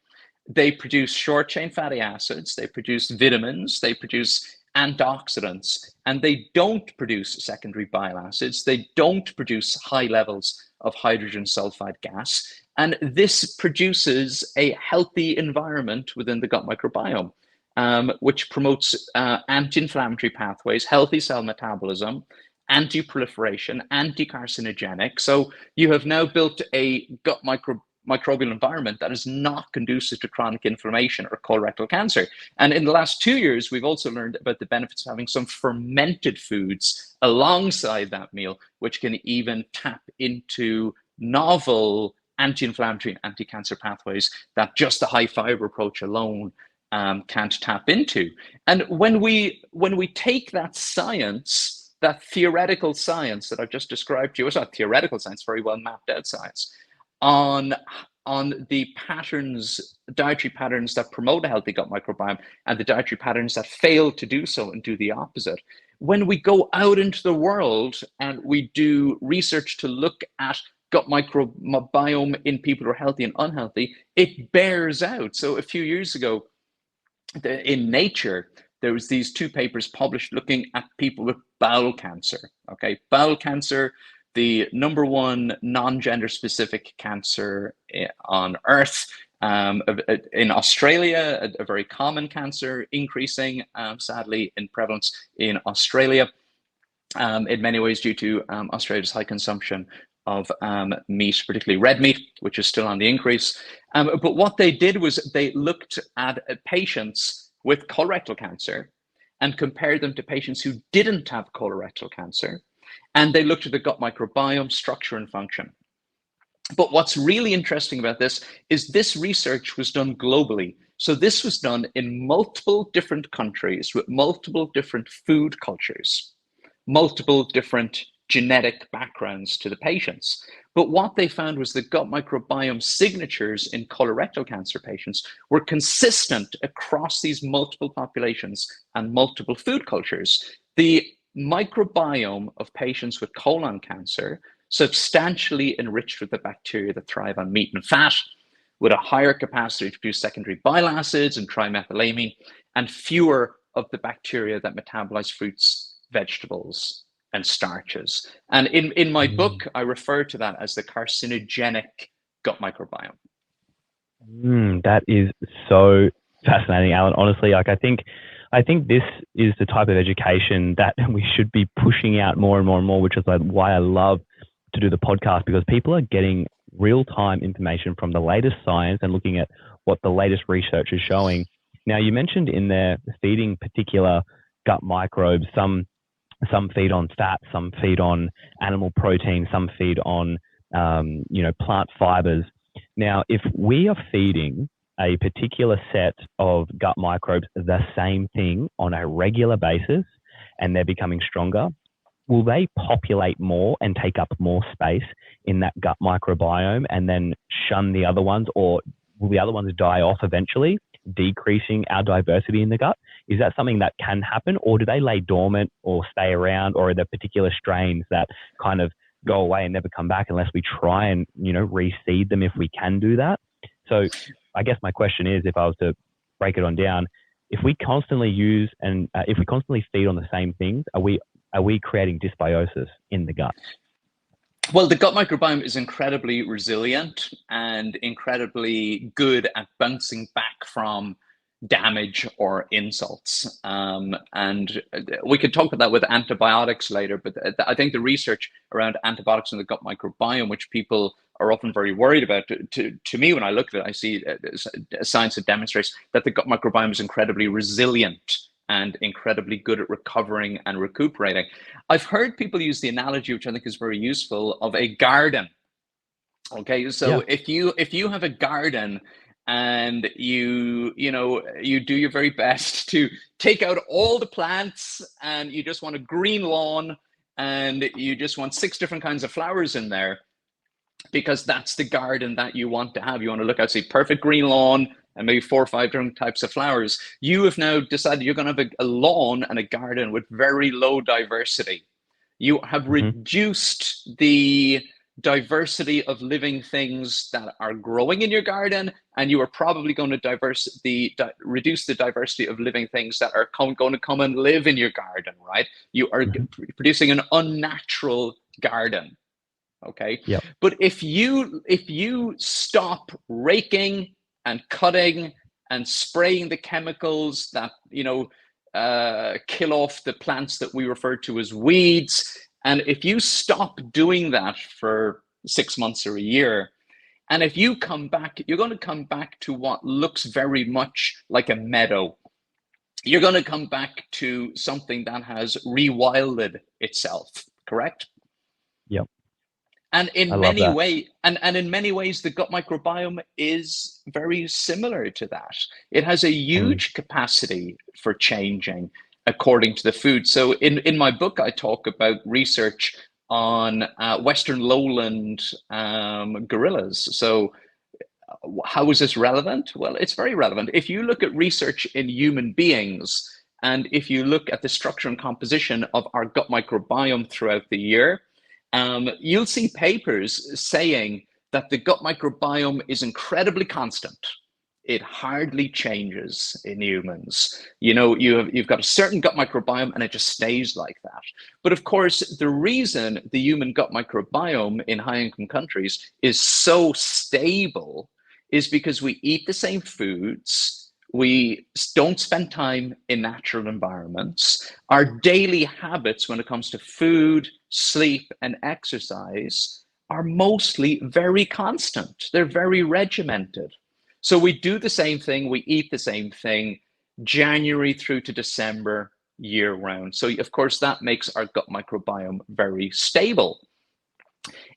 They produce short-chain fatty acids, they produce vitamins, they produce antioxidants, and they don't produce secondary bile acids. They don't produce high levels of hydrogen sulfide gas. And this produces a healthy environment within the gut microbiome, which promotes anti-inflammatory pathways, healthy cell metabolism, anti-proliferation, anti-carcinogenic. So you have now built a gut microbial environment that is not conducive to chronic inflammation or colorectal cancer. And in the last 2 years, we've also learned about the benefits of having some fermented foods alongside that meal, which can even tap into novel anti-inflammatory and anti-cancer pathways that just the high fiber approach alone can't tap into. And when we take that science, that theoretical science that I've just described to you, it's not theoretical science, very well mapped out science, on the patterns, dietary patterns that promote a healthy gut microbiome and the dietary patterns that fail to do so and do the opposite. When we go out into the world and we do research to look at gut microbiome in people who are healthy and unhealthy, it bears out. So a few years ago in Nature, there was these 2 papers published looking at people with bowel cancer. Okay, bowel cancer, the #1 non-gender specific cancer on Earth. In Australia, a very common cancer, increasing sadly in prevalence in Australia, in many ways due to Australia's high consumption of meat, particularly red meat, which is still on the increase. But what they did was they looked at patients with colorectal cancer, and compared them to patients who didn't have colorectal cancer. And they looked at the gut microbiome structure and function. But what's really interesting about this is this research was done globally. So this was done in multiple different countries with multiple different food cultures, multiple different genetic backgrounds to the patients. But what they found was the gut microbiome signatures in colorectal cancer patients were consistent across these multiple populations and multiple food cultures. The microbiome of patients with colon cancer substantially enriched with the bacteria that thrive on meat and fat, with a higher capacity to produce secondary bile acids and trimethylamine, and fewer of the bacteria that metabolize fruits, vegetables, and starches. And in my book, I refer to that as the carcinogenic gut microbiome. That is so fascinating, Alan. Honestly, like I think this is the type of education that we should be pushing out more and more and more, which is like why I love to do the podcast, because people are getting real-time information from the latest science and looking at what the latest research is showing. Now, you mentioned in there feeding particular gut microbes. Some feed on fat, some feed on animal protein, some feed on plant fibers. Now, if we are feeding a particular set of gut microbes the same thing on a regular basis and they're becoming stronger, will they populate more and take up more space in that gut microbiome and then shun the other ones, or will the other ones die off eventually, decreasing our diversity in the gut? Is that something that can happen, or do they lay dormant or stay around, or are there particular strains that kind of go away and never come back unless we try and, reseed them if we can do that? So I guess my question is, if I was to break it on down, if we constantly use and if we constantly feed on the same things, are we creating dysbiosis in the gut? Well, the gut microbiome is incredibly resilient and incredibly good at bouncing back from damage or insults. And we could talk about that with antibiotics later, but I think the research around antibiotics in the gut microbiome, which people are often very worried about, to me, when I look at it, I see science that demonstrates that the gut microbiome is incredibly resilient and incredibly good at recovering and recuperating. I've heard people use the analogy, which I think is very useful, of a garden. Okay, so if you have a garden and you do your very best to take out all the plants and you just want a green lawn and you just want 6 different kinds of flowers in there, because that's the garden that you want to have. You want to look out, see perfect green lawn and maybe 4 or 5 different types of flowers. You have now decided you're going to have a lawn and a garden with very low diversity. You have reduced the diversity of living things that are growing in your garden, and you are probably going to reduce the diversity of living things that are going to come and live in your garden, right? You are producing an unnatural garden. Okay. Yep. But if you stop raking and cutting and spraying the chemicals that kill off the plants that we refer to as weeds, and if you stop doing that for 6 months or a year, and if you come back, you're going to come back to what looks very much like a meadow. You're going to come back to something that has rewilded itself, correct? Yep. And in many ways, the gut microbiome is very similar to that. It has a huge capacity for changing according to the food. So in my book, I talk about research on Western lowland gorillas. So how is this relevant? Well, it's very relevant. If you look at research in human beings, and if you look at the structure and composition of our gut microbiome throughout the year, you'll see papers saying that the gut microbiome is incredibly constant. It hardly changes in humans. You've got a certain gut microbiome and it just stays like that. But of course, the reason the human gut microbiome in high-income countries is so stable is because we eat the same foods. We don't spend time in natural environments. Our daily habits when it comes to food, sleep, and exercise are mostly very constant. They're very regimented. So we do the same thing, we eat the same thing, January through to December, year round. So of course that makes our gut microbiome very stable.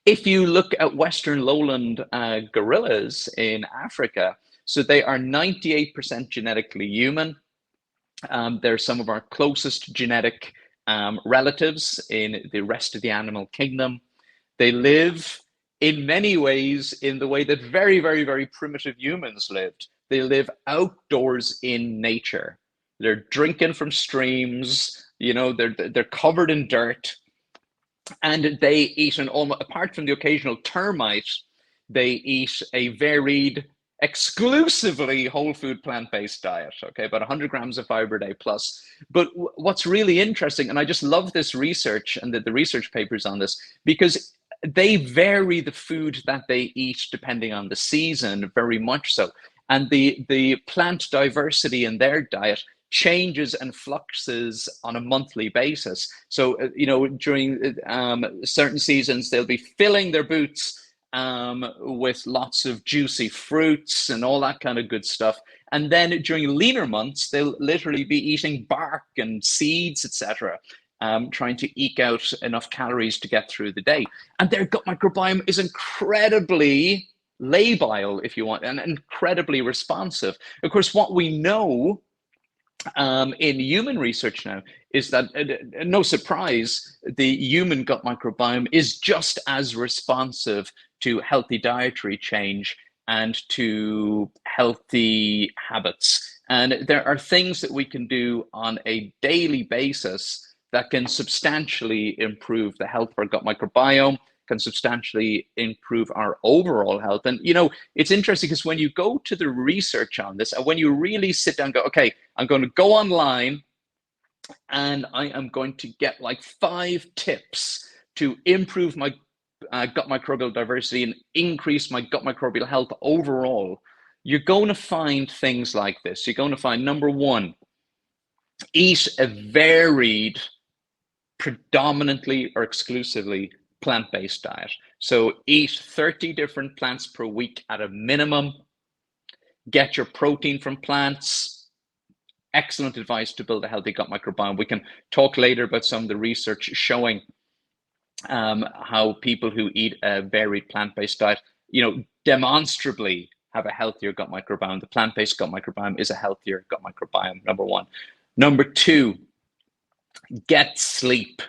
If you look at Western lowland gorillas in Africa, so they are 98% genetically human. They're some of our closest genetic relatives in the rest of the animal kingdom. They live in many ways in the way that very, very, very primitive humans lived. They live outdoors in nature. They're drinking from streams, you know, they're covered in dirt, and they eat apart from the occasional termite, they eat a varied, exclusively whole food plant-based diet, okay, about 100 grams of fiber a day plus. But what's really interesting, and I just love this research and the research papers on this, because they vary the food that they eat depending on the season, very much so. And the plant diversity in their diet changes and fluxes on a monthly basis. So, you know, during certain seasons, they'll be filling their boots with lots of juicy fruits and all that kind of good stuff. And then during leaner months, they'll literally be eating bark and seeds, etc., trying to eke out enough calories to get through the day. And their gut microbiome is incredibly labile, if you want, and incredibly responsive. Of course, what we know in human research now is that, no surprise, the human gut microbiome is just as responsive to healthy dietary change and to healthy habits. And there are things that we can do on a daily basis that can substantially improve the health of our gut microbiome, can substantially improve our overall health. And, you know, it's interesting because when you go to the research on this, and when you really sit down and go, okay, I'm going to go online and I am going to get like 5 tips to improve my gut microbial diversity and increase my gut microbial health overall, you're going to find things like this. You're going to find, number 1, eat a varied, predominantly or exclusively plant-based diet. So eat 30 different plants per week at a minimum. Get your protein from plants. Excellent advice to build a healthy gut microbiome. We can talk later about some of the research showing how people who eat a varied plant-based diet, you know, demonstrably have a healthier gut microbiome. The plant-based gut microbiome is a healthier gut microbiome, number 1. Number 2, get sleep.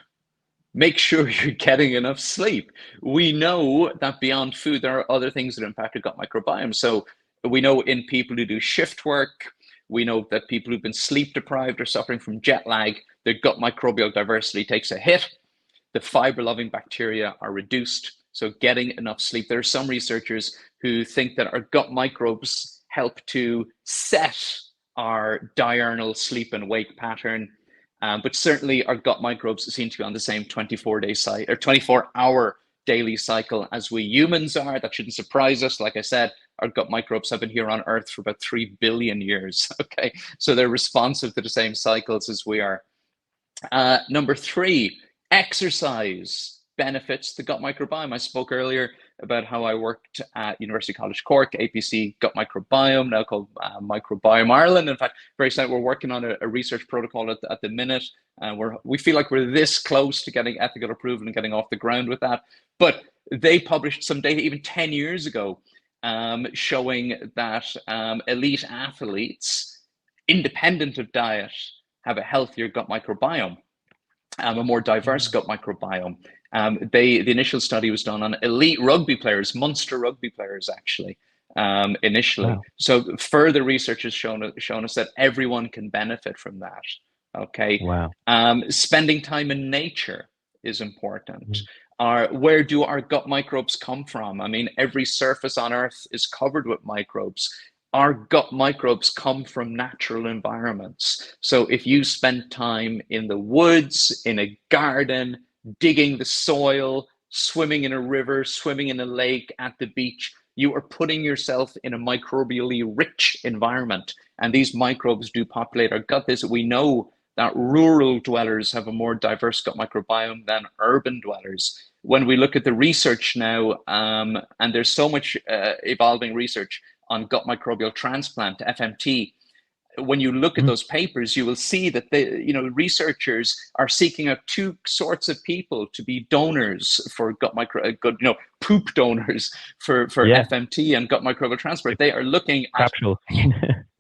Make sure you're getting enough sleep. We know that beyond food, there are other things that impact the gut microbiome. So we know in people who do shift work, we know that people who've been sleep deprived or suffering from jet lag, their gut microbial diversity takes a hit. The fiber-loving bacteria are reduced. So getting enough sleep. There are some researchers who think that our gut microbes help to set our diurnal sleep and wake pattern. But certainly our gut microbes seem to be on the same 24-day cycle or 24-hour daily cycle as we humans are. That shouldn't surprise us. Like I said, our gut microbes have been here on Earth for about 3 billion years. Okay, so they're responsive to the same cycles as we are. Number 3, exercise benefits the gut microbiome. I spoke earlier about how I worked at University College Cork, APC Gut Microbiome, now called Microbiome Ireland. In fact, very excited, we're working on a research protocol at the minute. We feel like we're this close to getting ethical approval and getting off the ground with that. But they published some data even 10 years ago showing that elite athletes, independent of diet, have a healthier gut microbiome, a more diverse gut microbiome. The initial study was done on elite rugby players, Munster rugby players, actually, initially. Wow. So further research has shown us that everyone can benefit from that. Okay. Wow. Spending time in nature is important. Where do our gut microbes come from? I mean, every surface on Earth is covered with microbes. Our gut microbes come from natural environments. So if you spend time in the woods, in a garden, digging the soil, swimming in a river, swimming in a lake, at the beach, you are putting yourself in a microbially rich environment. And these microbes do populate our gut. We know that rural dwellers have a more diverse gut microbiome than urban dwellers. When we look at the research now, and there's so much evolving research on gut microbial transplant, FMT, when you look at those papers, you will see that researchers are seeking out two sorts of people to be donors for poop donors for FMT and gut microbial transport. They are looking at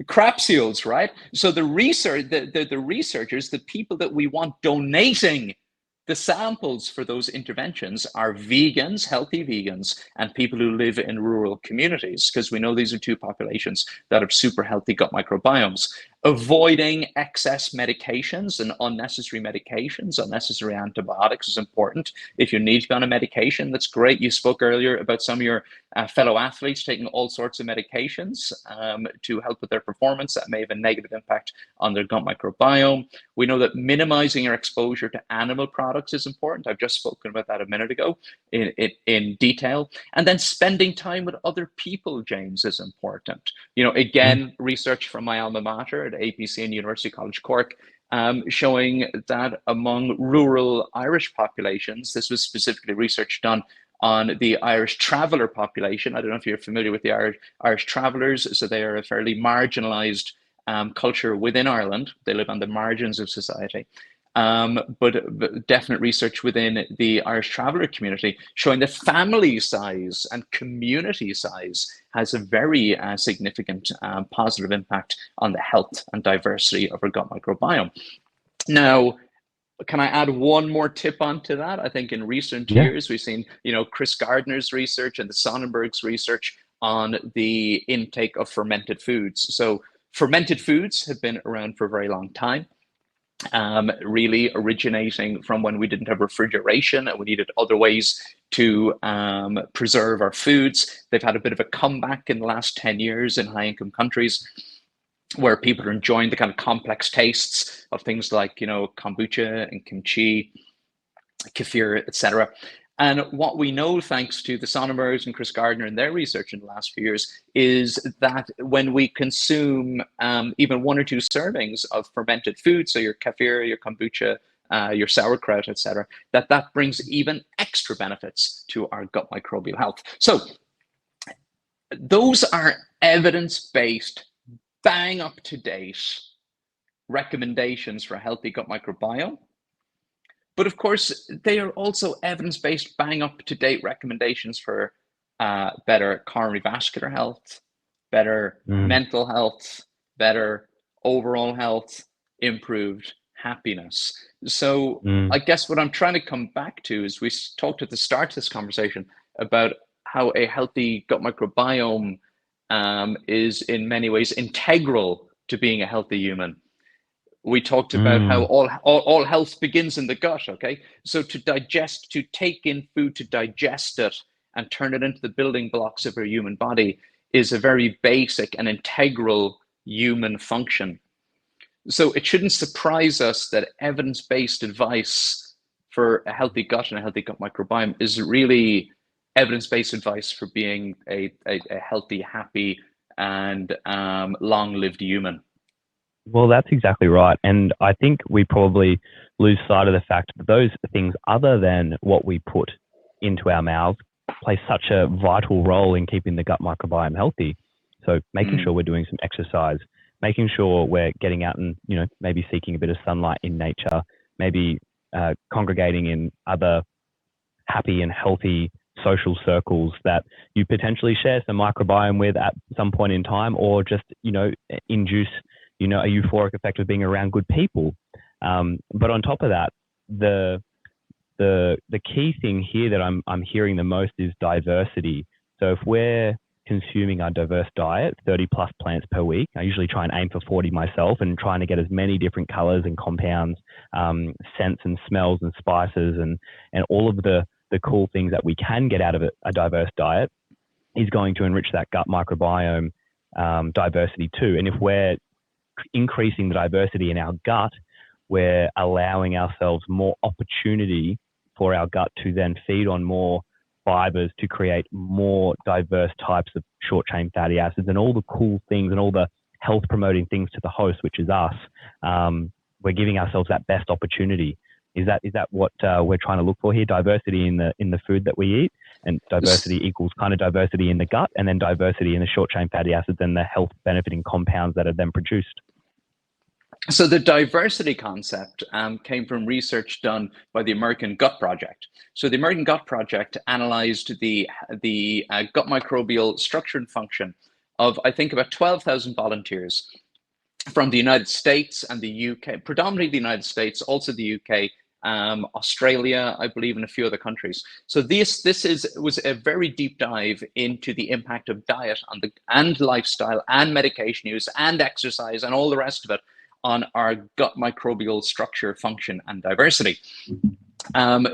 crapsules, right? So the researchers, the people that we want donating the samples for those interventions are vegans, healthy vegans, and people who live in rural communities, because we know these are two populations that have super healthy gut microbiomes. Avoiding excess medications and unnecessary medications, unnecessary antibiotics is important. If you need to be on a medication, that's great. You spoke earlier about some of your fellow athletes taking all sorts of medications to help with their performance. That may have a negative impact on their gut microbiome. We know that minimizing your exposure to animal products is important. I've just spoken about that a minute ago in detail. And then spending time with other people, James, is important. Again, research from my alma mater at APC and University College Cork showing that among rural Irish populations, this was specifically research done on the Irish traveller population. I don't know if you're familiar with the Irish travellers. So they are a fairly marginalised culture within Ireland. They live on the margins of society. But definite research within the Irish traveller community showing that family size and community size has a very significant positive impact on the health and diversity of our gut microbiome. Now, can I add one more tip onto that? I think in recent years, we've seen, Chris Gardner's research and the Sonnenberg's research on the intake of fermented foods. So fermented foods have been around for a very long time. Really originating from when we didn't have refrigeration and we needed other ways to preserve our foods. They've had a bit of a comeback in the last 10 years in high-income countries where people are enjoying the kind of complex tastes of things like, kombucha and kimchi, kefir, etc. And what we know, thanks to the Sonnenbergs and Chris Gardner and their research in the last few years, is that when we consume even 1 or 2 servings of fermented food, so your kefir, your kombucha, your sauerkraut, etc., that brings even extra benefits to our gut microbial health. So those are evidence-based, bang up to date recommendations for a healthy gut microbiome. But of course, they are also evidence-based, bang up to date recommendations for better coronary vascular health, better mental health, better overall health, improved happiness. So I guess what I'm trying to come back to is we talked at the start of this conversation about how a healthy gut microbiome is in many ways integral to being a healthy human. We talked about how all health begins in the gut, okay? So to take in food, to digest it and turn it into the building blocks of our human body is a very basic and integral human function. So it shouldn't surprise us that evidence-based advice for a healthy gut and a healthy gut microbiome is really evidence-based advice for being a healthy, happy, and long-lived human. Well, that's exactly right. And I think we probably lose sight of the fact that those things other than what we put into our mouths play such a vital role in keeping the gut microbiome healthy. So making sure we're doing some exercise, making sure we're getting out and, maybe seeking a bit of sunlight in nature, maybe congregating in other happy and healthy social circles that you potentially share some microbiome with at some point in time, or just, induce a euphoric effect of being around good people. But on top of that, the key thing here that I'm hearing the most is diversity. So if we're consuming our diverse diet, 30 plus plants per week, I usually try and aim for 40 myself, and trying to get as many different colors and compounds, scents and smells and spices and all of the cool things that we can get out of a diverse diet is going to enrich that gut microbiome diversity too. And if we're increasing the diversity in our gut, we're allowing ourselves more opportunity for our gut to then feed on more fibers to create more diverse types of short chain fatty acids and all the cool things and all the health promoting things to the host, which is us. We're giving ourselves that best opportunity. Is that what we're trying to look for here? Diversity in the food that we eat, and diversity equals kind of diversity in the gut, and then diversity in the short chain fatty acids and the health benefiting compounds that are then produced. So the diversity concept came from research done by the American Gut Project. So the American Gut Project analyzed the gut microbial structure and function of, I think, about 12,000 volunteers from the United States and the UK, predominantly the United States, also the UK, Australia, I believe, and a few other countries. So this was a very deep dive into the impact of diet on and lifestyle and medication use and exercise and all the rest of it on our gut microbial structure, function, and diversity.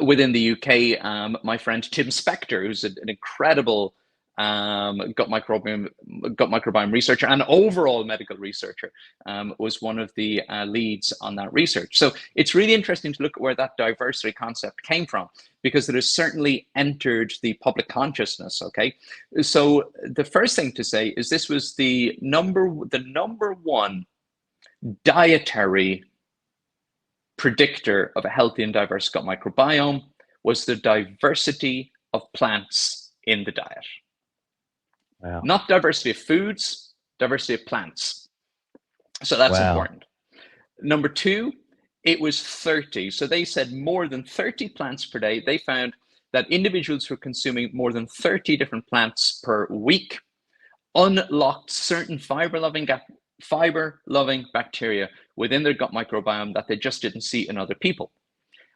Within the UK, my friend Tim Spector, who's an incredible gut microbiome researcher and overall medical researcher, was one of the leads on that research. So it's really interesting to look at where that diversity concept came from, because it has certainly entered the public consciousness. Okay, so the first thing to say is this was the number one dietary predictor of a healthy and diverse gut microbiome was the diversity of plants in the diet. Wow. Not diversity of foods, diversity of plants. So that's important. Number two, it was 30. So they said more than 30 plants per day. They found that individuals who were consuming more than 30 different plants per week unlocked certain fiber-loving bacteria within their gut microbiome that they just didn't see in other people.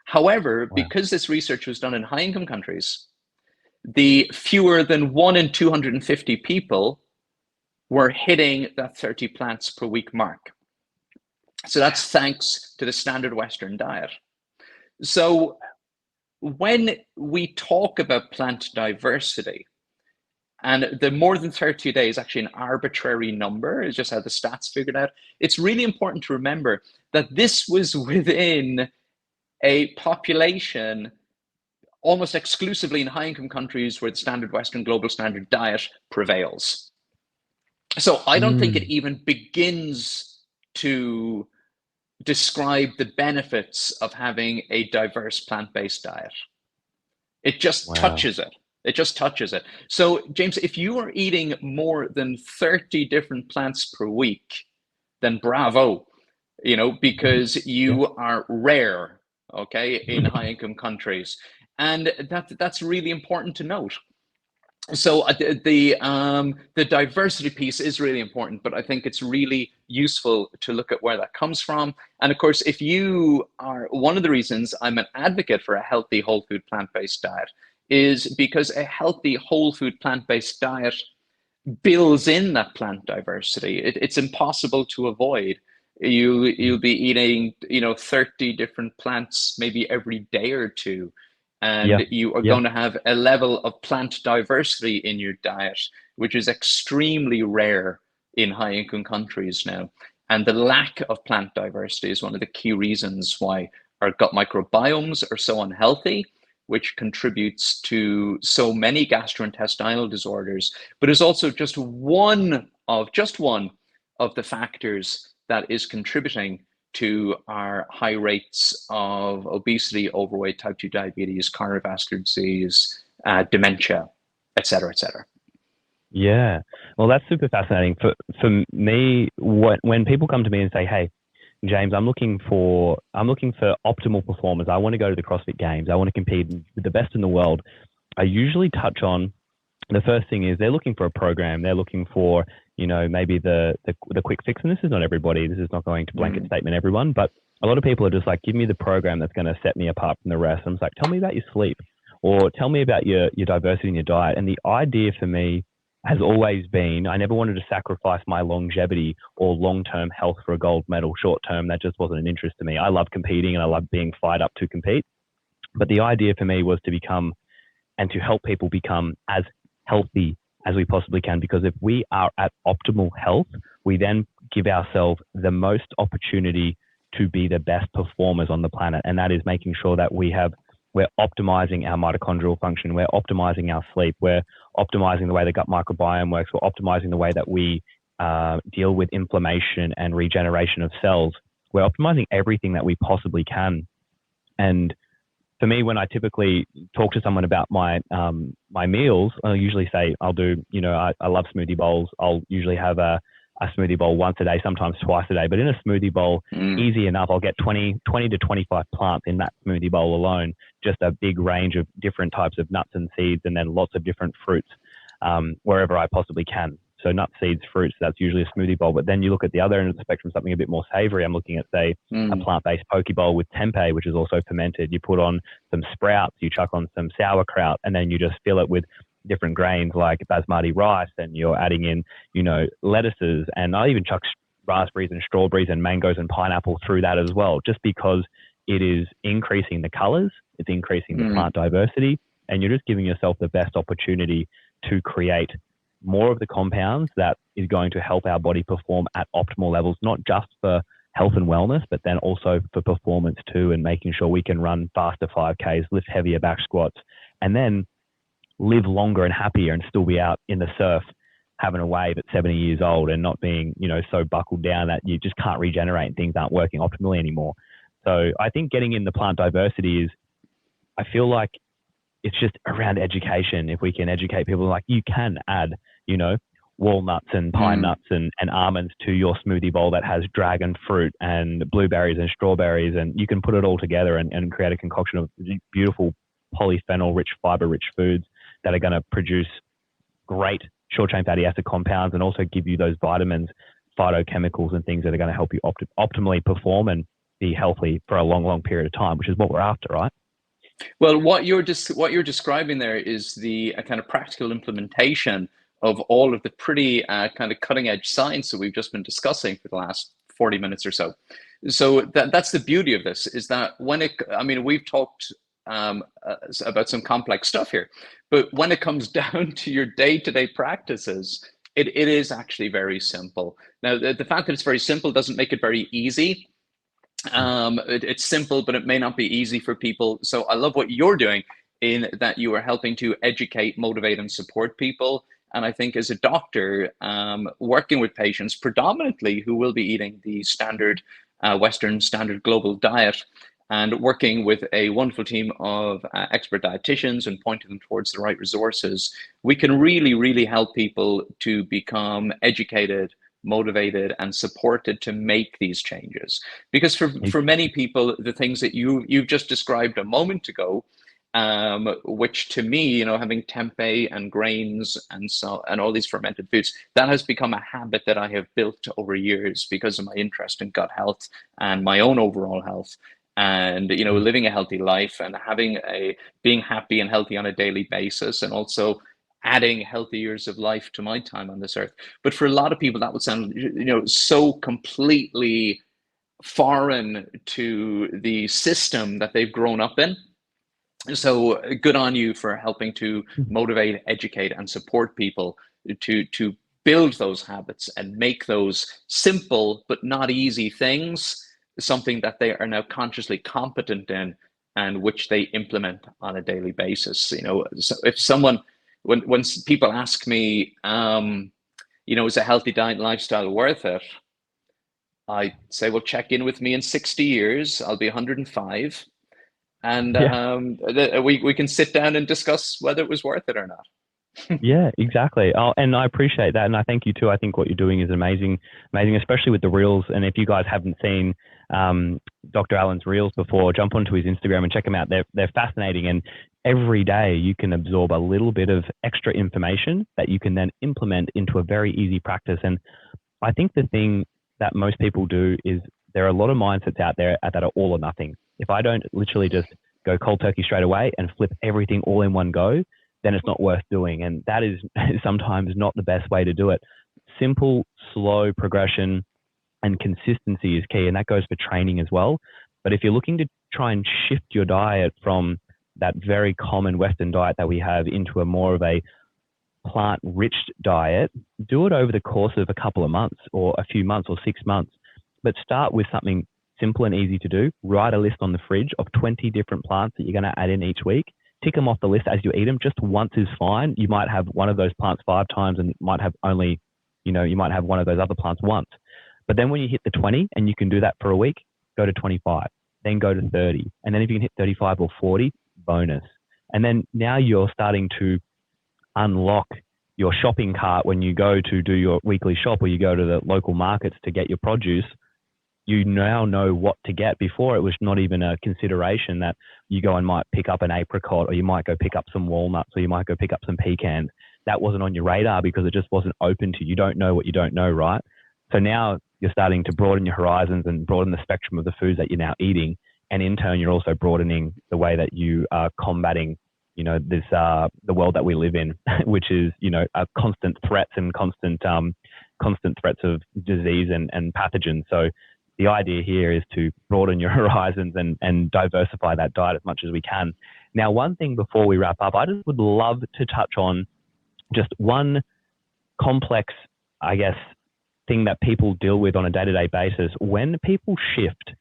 However, because this research was done in high-income countries, the fewer than 1 in 250 people were hitting that 30 plants per week mark. So that's thanks to the standard Western diet. So when we talk about plant diversity, and the more than 30 days is actually an arbitrary number, it's just how the stats figured out, it's really important to remember that this was within a population almost exclusively in high-income countries where the standard Western global standard diet prevails. So I don't think it even begins to describe the benefits of having a diverse plant-based diet. It just touches it. It just touches it. So, James, if you are eating more than 30 different plants per week, then bravo, because you are rare, okay, in high-income countries. And that's really important to note. So the diversity piece is really important, but I think it's really useful to look at where that comes from. And of course, if you are, one of the reasons I'm an advocate for a healthy whole food plant-based diet is because a healthy whole food plant-based diet builds in that plant diversity. It's impossible to avoid. You'll be eating 30 different plants maybe every day or two. And you are going to have a level of plant diversity in your diet, which is extremely rare in high-income countries now. And the lack of plant diversity is one of the key reasons why our gut microbiomes are so unhealthy, which contributes to so many gastrointestinal disorders, but is also just one of the factors that is contributing to our high rates of obesity, overweight, type 2 diabetes, cardiovascular disease, dementia, et cetera, et cetera. Yeah, well, that's super fascinating. For me, when people come to me and say, "Hey, James, I'm looking for optimal performers. I want to go to the CrossFit Games. I want to compete with the best in the world," I usually touch on the first thing is they're looking for a program. They're looking for, maybe the quick fix. And this is not everybody. This is not going to blanket statement everyone, but a lot of people are just like, give me the program that's going to set me apart from the rest. I'm just like, tell me about your sleep, or tell me about your diversity in your diet. And the idea for me has always been, I never wanted to sacrifice my longevity or long-term health for a gold medal. Short-term, that just wasn't an interest to me. I love competing and I love being fired up to compete. But the idea for me was to become and to help people become as healthy as we possibly can, because if we are at optimal health, we then give ourselves the most opportunity to be the best performers on the planet. And that is making sure that we're optimizing our mitochondrial function, we're optimizing our sleep, we're optimizing the way the gut microbiome works, we're optimizing the way that we deal with inflammation and regeneration of cells. We're optimizing everything that we possibly can. And for me, when I typically talk to someone about my meals, I'll usually say I'll do, I love smoothie bowls. I'll usually have a a smoothie bowl once a day, sometimes twice a day. But in a smoothie bowl, easy enough, I'll get 20 to 25 plants in that smoothie bowl alone, just a big range of different types of nuts and seeds, and then lots of different fruits wherever I possibly can. So nuts, seeds, fruits, that's usually a smoothie bowl. But then you look at the other end of the spectrum, something a bit more savory. I'm looking at, say, a plant-based poke bowl with tempeh, which is also fermented. You put on some sprouts, you chuck on some sauerkraut, and then you just fill it with different grains like basmati rice, and you're adding in, lettuces, and I even chuck raspberries and strawberries and mangoes and pineapple through that as well, just because it is increasing the colors, it's increasing the plant diversity, and you're just giving yourself the best opportunity to create more of the compounds that is going to help our body perform at optimal levels, not just for health and wellness, but then also for performance too, and making sure we can run faster 5Ks, lift heavier back squats, and then live longer and happier and still be out in the surf having a wave at 70 years old and not being, so buckled down that you just can't regenerate and things aren't working optimally anymore. So I think getting in the plant diversity is, I feel like it's just around education. If we can educate people, like you can add, walnuts and pine nuts and almonds to your smoothie bowl that has dragon fruit and blueberries and strawberries, and you can put it all together and create a concoction of beautiful polyphenol-rich, fiber-rich foods that are going to produce great short-chain fatty acid compounds and also give you those vitamins, phytochemicals and things that are going to help you optimally perform and be healthy for a long, long period of time, which is what we're after, right? Well, what you're describing there is the kind of practical implementation of all of the pretty kind of cutting edge science that we've just been discussing for the last 40 minutes or so. So that's the beauty of this, is that we've talked about some complex stuff here, but when it comes down to your day-to-day practices, it is actually very simple. Now, the fact that it's very simple doesn't make it very easy. It's simple, but it may not be easy for people. So I love what you're doing in that you are helping to educate, motivate, and support people. And I think as a doctor, working with patients predominantly who will be eating the standard Western standard global diet, and working with a wonderful team of expert dietitians and pointing them towards the right resources, we can really, really help people to become educated, motivated, and supported to make these changes. Because for many people, the things that you've just described a moment ago, which to me, having tempeh and grains and all these fermented foods, that has become a habit that I have built over years because of my interest in gut health and my own overall health. And living a healthy life and being happy and healthy on a daily basis, and also adding healthy years of life to my time on this earth. But for a lot of people, that would sound so completely foreign to the system that they've grown up in. So good on you for helping to motivate, educate, and support people to build those habits and make those simple but not easy things something that they are now consciously competent in, and which they implement on a daily basis. So if someone, when people ask me, is a healthy diet and lifestyle worth it? I say, well, check in with me in 60 years. I'll be 105. And we can sit down and discuss whether it was worth it or not. Yeah, exactly. Oh, and I appreciate that. And I thank you too. I think what you're doing is amazing, especially with the reels. And if you guys haven't seen Dr. Alan's reels before, jump onto his Instagram and check them out. They're fascinating. And every day you can absorb a little bit of extra information that you can then implement into a very easy practice. And I think the thing that most people do is there are a lot of mindsets out there that are all or nothing. If I don't literally just go cold turkey straight away and flip everything all in one go, then it's not worth doing. And that is sometimes not the best way to do it. Simple, slow progression and consistency is key. And that goes for training as well. But if you're looking to try and shift your diet from that very common Western diet that we have into a more of a plant-rich diet, do it over the course of a couple of months or a few months or 6 months. But start with something simple and easy to do. Write a list on the fridge of 20 different plants that you're going to add in each week. Tick them off the list as you eat them. Just once is fine. You might have one of those plants 5 times and might have only, you might have one of those other plants once. But then when you hit the 20 and you can do that for a week, go to 25, then go to 30. And then if you can hit 35 or 40, bonus. And then now you're starting to unlock your shopping cart when you go to do your weekly shop, or you go to the local markets to get your produce. You now know what to get. Before, it was not even a consideration that you go and might pick up an apricot, or you might go pick up some walnuts, or you might go pick up some pecans. That wasn't on your radar because it just wasn't open to you. You don't know what you don't know, right? So now you're starting to broaden your horizons and broaden the spectrum of the foods that you're now eating. And in turn, you're also broadening the way that you are combating, this, the world that we live in, which is, constant threats and constant threats of disease and pathogens. So the idea here is to broaden your horizons and diversify that diet as much as we can. Now, one thing before we wrap up, I just would love to touch on just one complex, I guess, thing that people deal with on a day-to-day basis. When people shift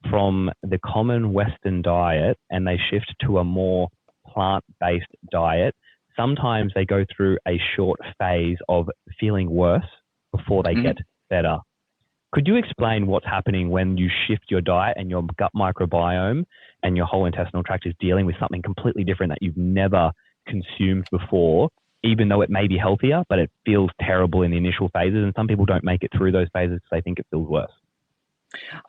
from the common Western diet and they shift to a more plant-based diet, sometimes they go through a short phase of feeling worse before they get better. Could you explain what's happening when you shift your diet and your gut microbiome and your whole intestinal tract is dealing with something completely different that you've never consumed before, even though it may be healthier, but it feels terrible in the initial phases, and some people don't make it through those phases because they think it feels worse?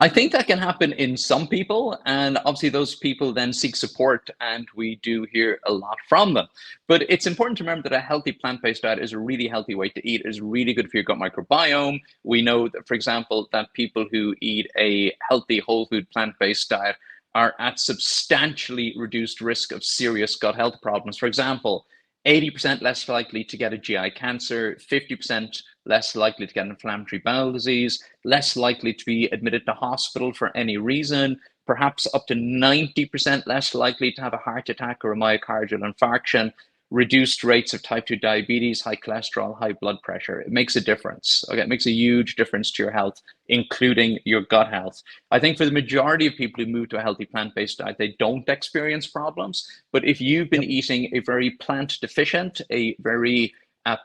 I think that can happen in some people, and obviously those people then seek support, and we do hear a lot from them. But it's important to remember that a healthy plant-based diet is a really healthy way to eat. It is really good for your gut microbiome. We know that, for example, that people who eat a healthy whole food plant-based diet are at substantially reduced risk of serious gut health problems. For example, 80% less likely to get a GI cancer, 50% less likely to get an inflammatory bowel disease, less likely to be admitted to hospital for any reason, perhaps up to 90% less likely to have a heart attack or a myocardial infarction, reduced rates of type 2 diabetes, high cholesterol, high blood pressure. It makes a difference. Okay, it makes a huge difference to your health, including your gut health. I think for the majority of people who move to a healthy plant-based diet, they don't experience problems. But if you've been eating a very plant deficient, a very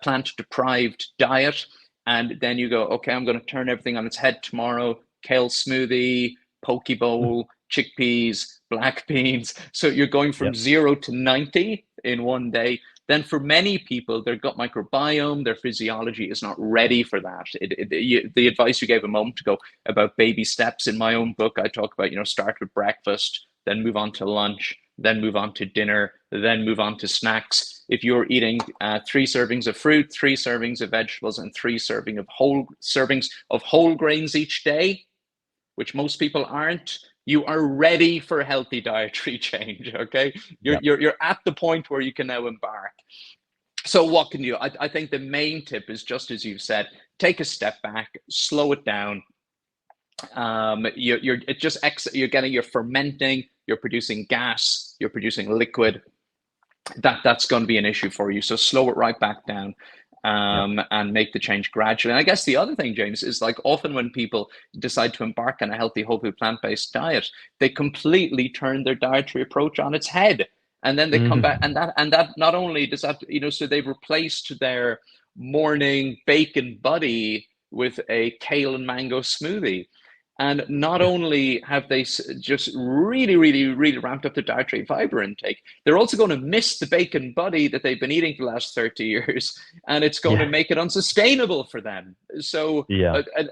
plant deprived diet, and then you go, okay, I'm going to turn everything on its head tomorrow, kale smoothie, poke bowl, chickpeas, black beans. So you're going from 0 to 90 in one day. Then for many people, their gut microbiome, their physiology is not ready for that. The advice you gave a moment ago about baby steps in my own book, I talk about, start with breakfast, then move on to lunch, then move on to dinner, then move on to snacks. If you're eating 3 servings of fruit, 3 servings of vegetables, and 3 servings of whole grains each day, which most people aren't, you are ready for a healthy dietary change. Okay, you're at the point where you can now embark. So what can you do? I think the main tip is, just as you've said, take a step back, slow it down. You're fermenting, you're producing gas, you're producing liquid. That's going to be an issue for you. So slow it right back down. And make the change gradually. And I guess the other thing, James, is like often when people decide to embark on a healthy whole food plant-based diet, they completely turn their dietary approach on its head. And then they come back, and that not only does that, so they've replaced their morning bacon buddy with a kale and mango smoothie. And not only have they just really, really, really ramped up their dietary fiber intake, they're also going to miss the bacon buddy that they've been eating for the last 30 years, and it's going to make it unsustainable for them. So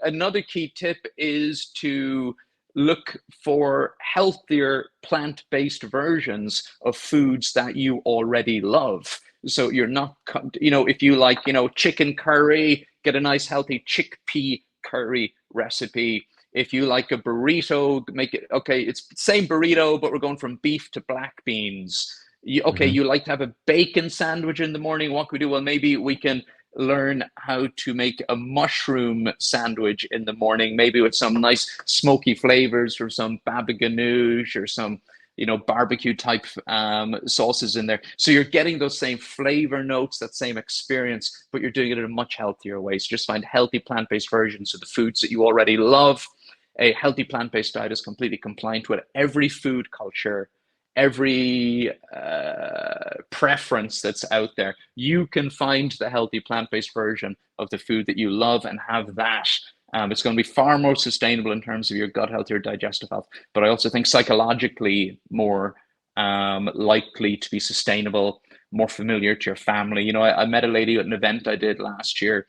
another key tip is to look for healthier plant-based versions of foods that you already love. So you're not, if you like, chicken curry, get a nice healthy chickpea curry recipe. If you like a burrito, make it, okay, it's the same burrito, but we're going from beef to black beans. You like to have a bacon sandwich in the morning. What can we do? Well, maybe we can learn how to make a mushroom sandwich in the morning, maybe with some nice smoky flavors or some baba ganoush or some, barbecue type sauces in there. So you're getting those same flavor notes, that same experience, but you're doing it in a much healthier way. So just find healthy plant-based versions of the foods that you already love. A healthy plant-based diet is completely compliant with every food culture, every preference that's out there. You can find the healthy plant-based version of the food that you love and have that. It's going to be far more sustainable in terms of your gut health, your digestive health, but I also think psychologically more likely to be sustainable. more familiar to your family. You know, I met a lady at an event I did last year,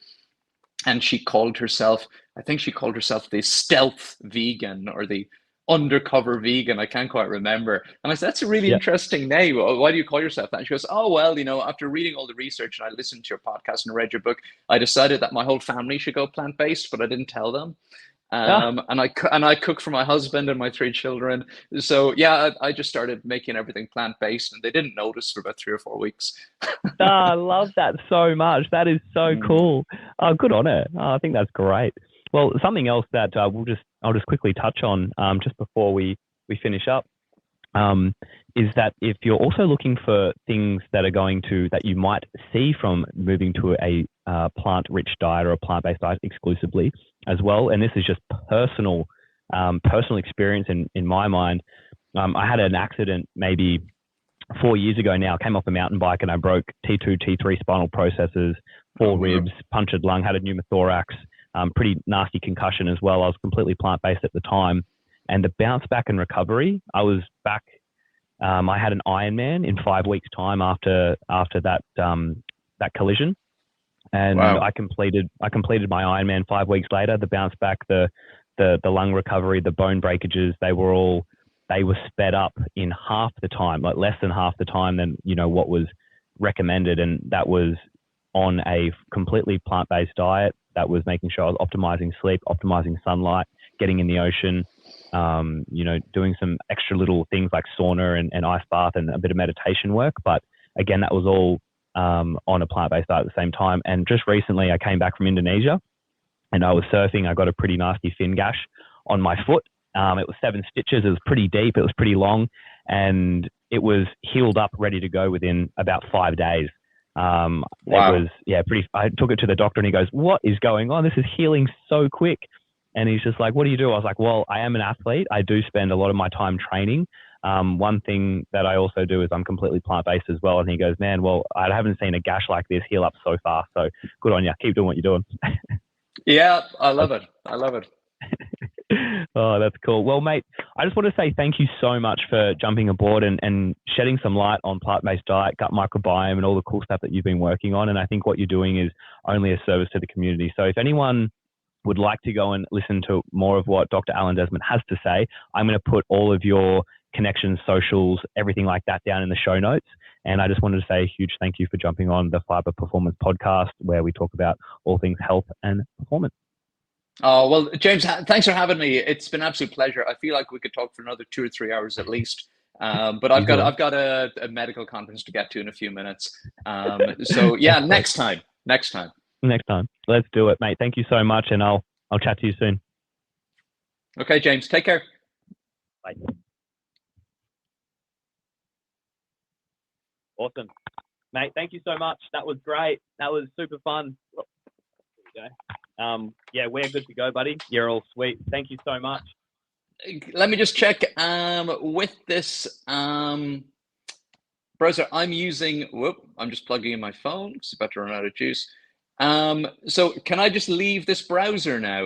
and she called herself, I think she called herself the stealth vegan or the undercover vegan. I can't quite remember. And I said, that's a really Yeah. interesting name. Why do you call yourself that? And she goes, oh, well, you know, after reading all the research and I listened to your podcast and read your book, I decided that my whole family should go plant-based, but I didn't tell them. Ah, And I cook for my husband and my 3 children. So yeah, I just started making everything plant-based, and they didn't notice for about 3 or 4 weeks. I love that so much. That is so Mm. cool. Oh, good on it. Oh, I think that's great. Well, something else that I'll just quickly touch on just before we finish up um, is that if you're also looking for things that are that you might see from moving to a plant-rich diet or a plant-based diet exclusively as well, and this is just personal experience in my mind. I had an accident maybe 4 years ago now. I came off a mountain bike and I broke T2, T3 spinal processes, Oh, 4 ribs, wow. punctured lung, had a pneumothorax, pretty nasty concussion as well. I was completely plant-based at the time. And the bounce back and recovery, I was back. I had an Ironman in 5 weeks' time after that collision, and Wow. I completed my Ironman 5 weeks later. The bounce back, the lung recovery, the bone breakages, they were sped up in half the time, like less than half the time than what was recommended, and that was on a completely plant-based diet. That was making sure I was optimizing sleep, optimizing sunlight, getting in the ocean, doing some extra little things like sauna and ice bath and a bit of meditation work. But again, that was all on a plant-based diet at the same time. And just recently I came back from Indonesia and I was surfing. I got a pretty nasty fin gash on my foot. It was 7 stitches. It was pretty deep. It was pretty long, and it was healed up, ready to go within about 5 days. It Wow. was, pretty. I took it to the doctor and he goes, "What is going on? This is healing so quick." And he's just like, "What do you do?" I was like, "Well, I am an athlete. I do spend a lot of my time training. One thing that I also do is I'm completely plant-based as well." And he goes, "Man, well, I haven't seen a gash like this heal up so fast. So good on you. Keep doing what you're doing." Yeah, I love it. I love it. Oh, that's cool. Well, mate, I just want to say thank you so much for jumping aboard and shedding some light on plant-based diet, gut microbiome, and all the cool stuff that you've been working on. And I think what you're doing is only a service to the community. So if anyone would like to go and listen to more of what Dr. Alan Desmond has to say, I'm going to put all of your connections, socials, everything like that down in the show notes. And I just wanted to say a huge thank you for jumping on the Phyba Performance podcast, where we talk about all things health and performance. Oh, well, James, thanks for having me. It's been an absolute pleasure. I feel like we could talk for another 2 or 3 hours at least. But Easily. I've got a medical conference to get to in a few minutes. So yeah, That's sweet. next time. Next time. Let's do it, mate. Thank you so much, and I'll chat to you soon. Okay, James, take care. Bye. Awesome. Mate, thank you so much. That was great. That was super fun. There we go. Yeah, we're good to go, buddy. You're all sweet. Thank you so much. Let me just check with this browser I'm using. Whoop, I'm just plugging in my phone. It's about to run out of juice. So can I just leave this browser now?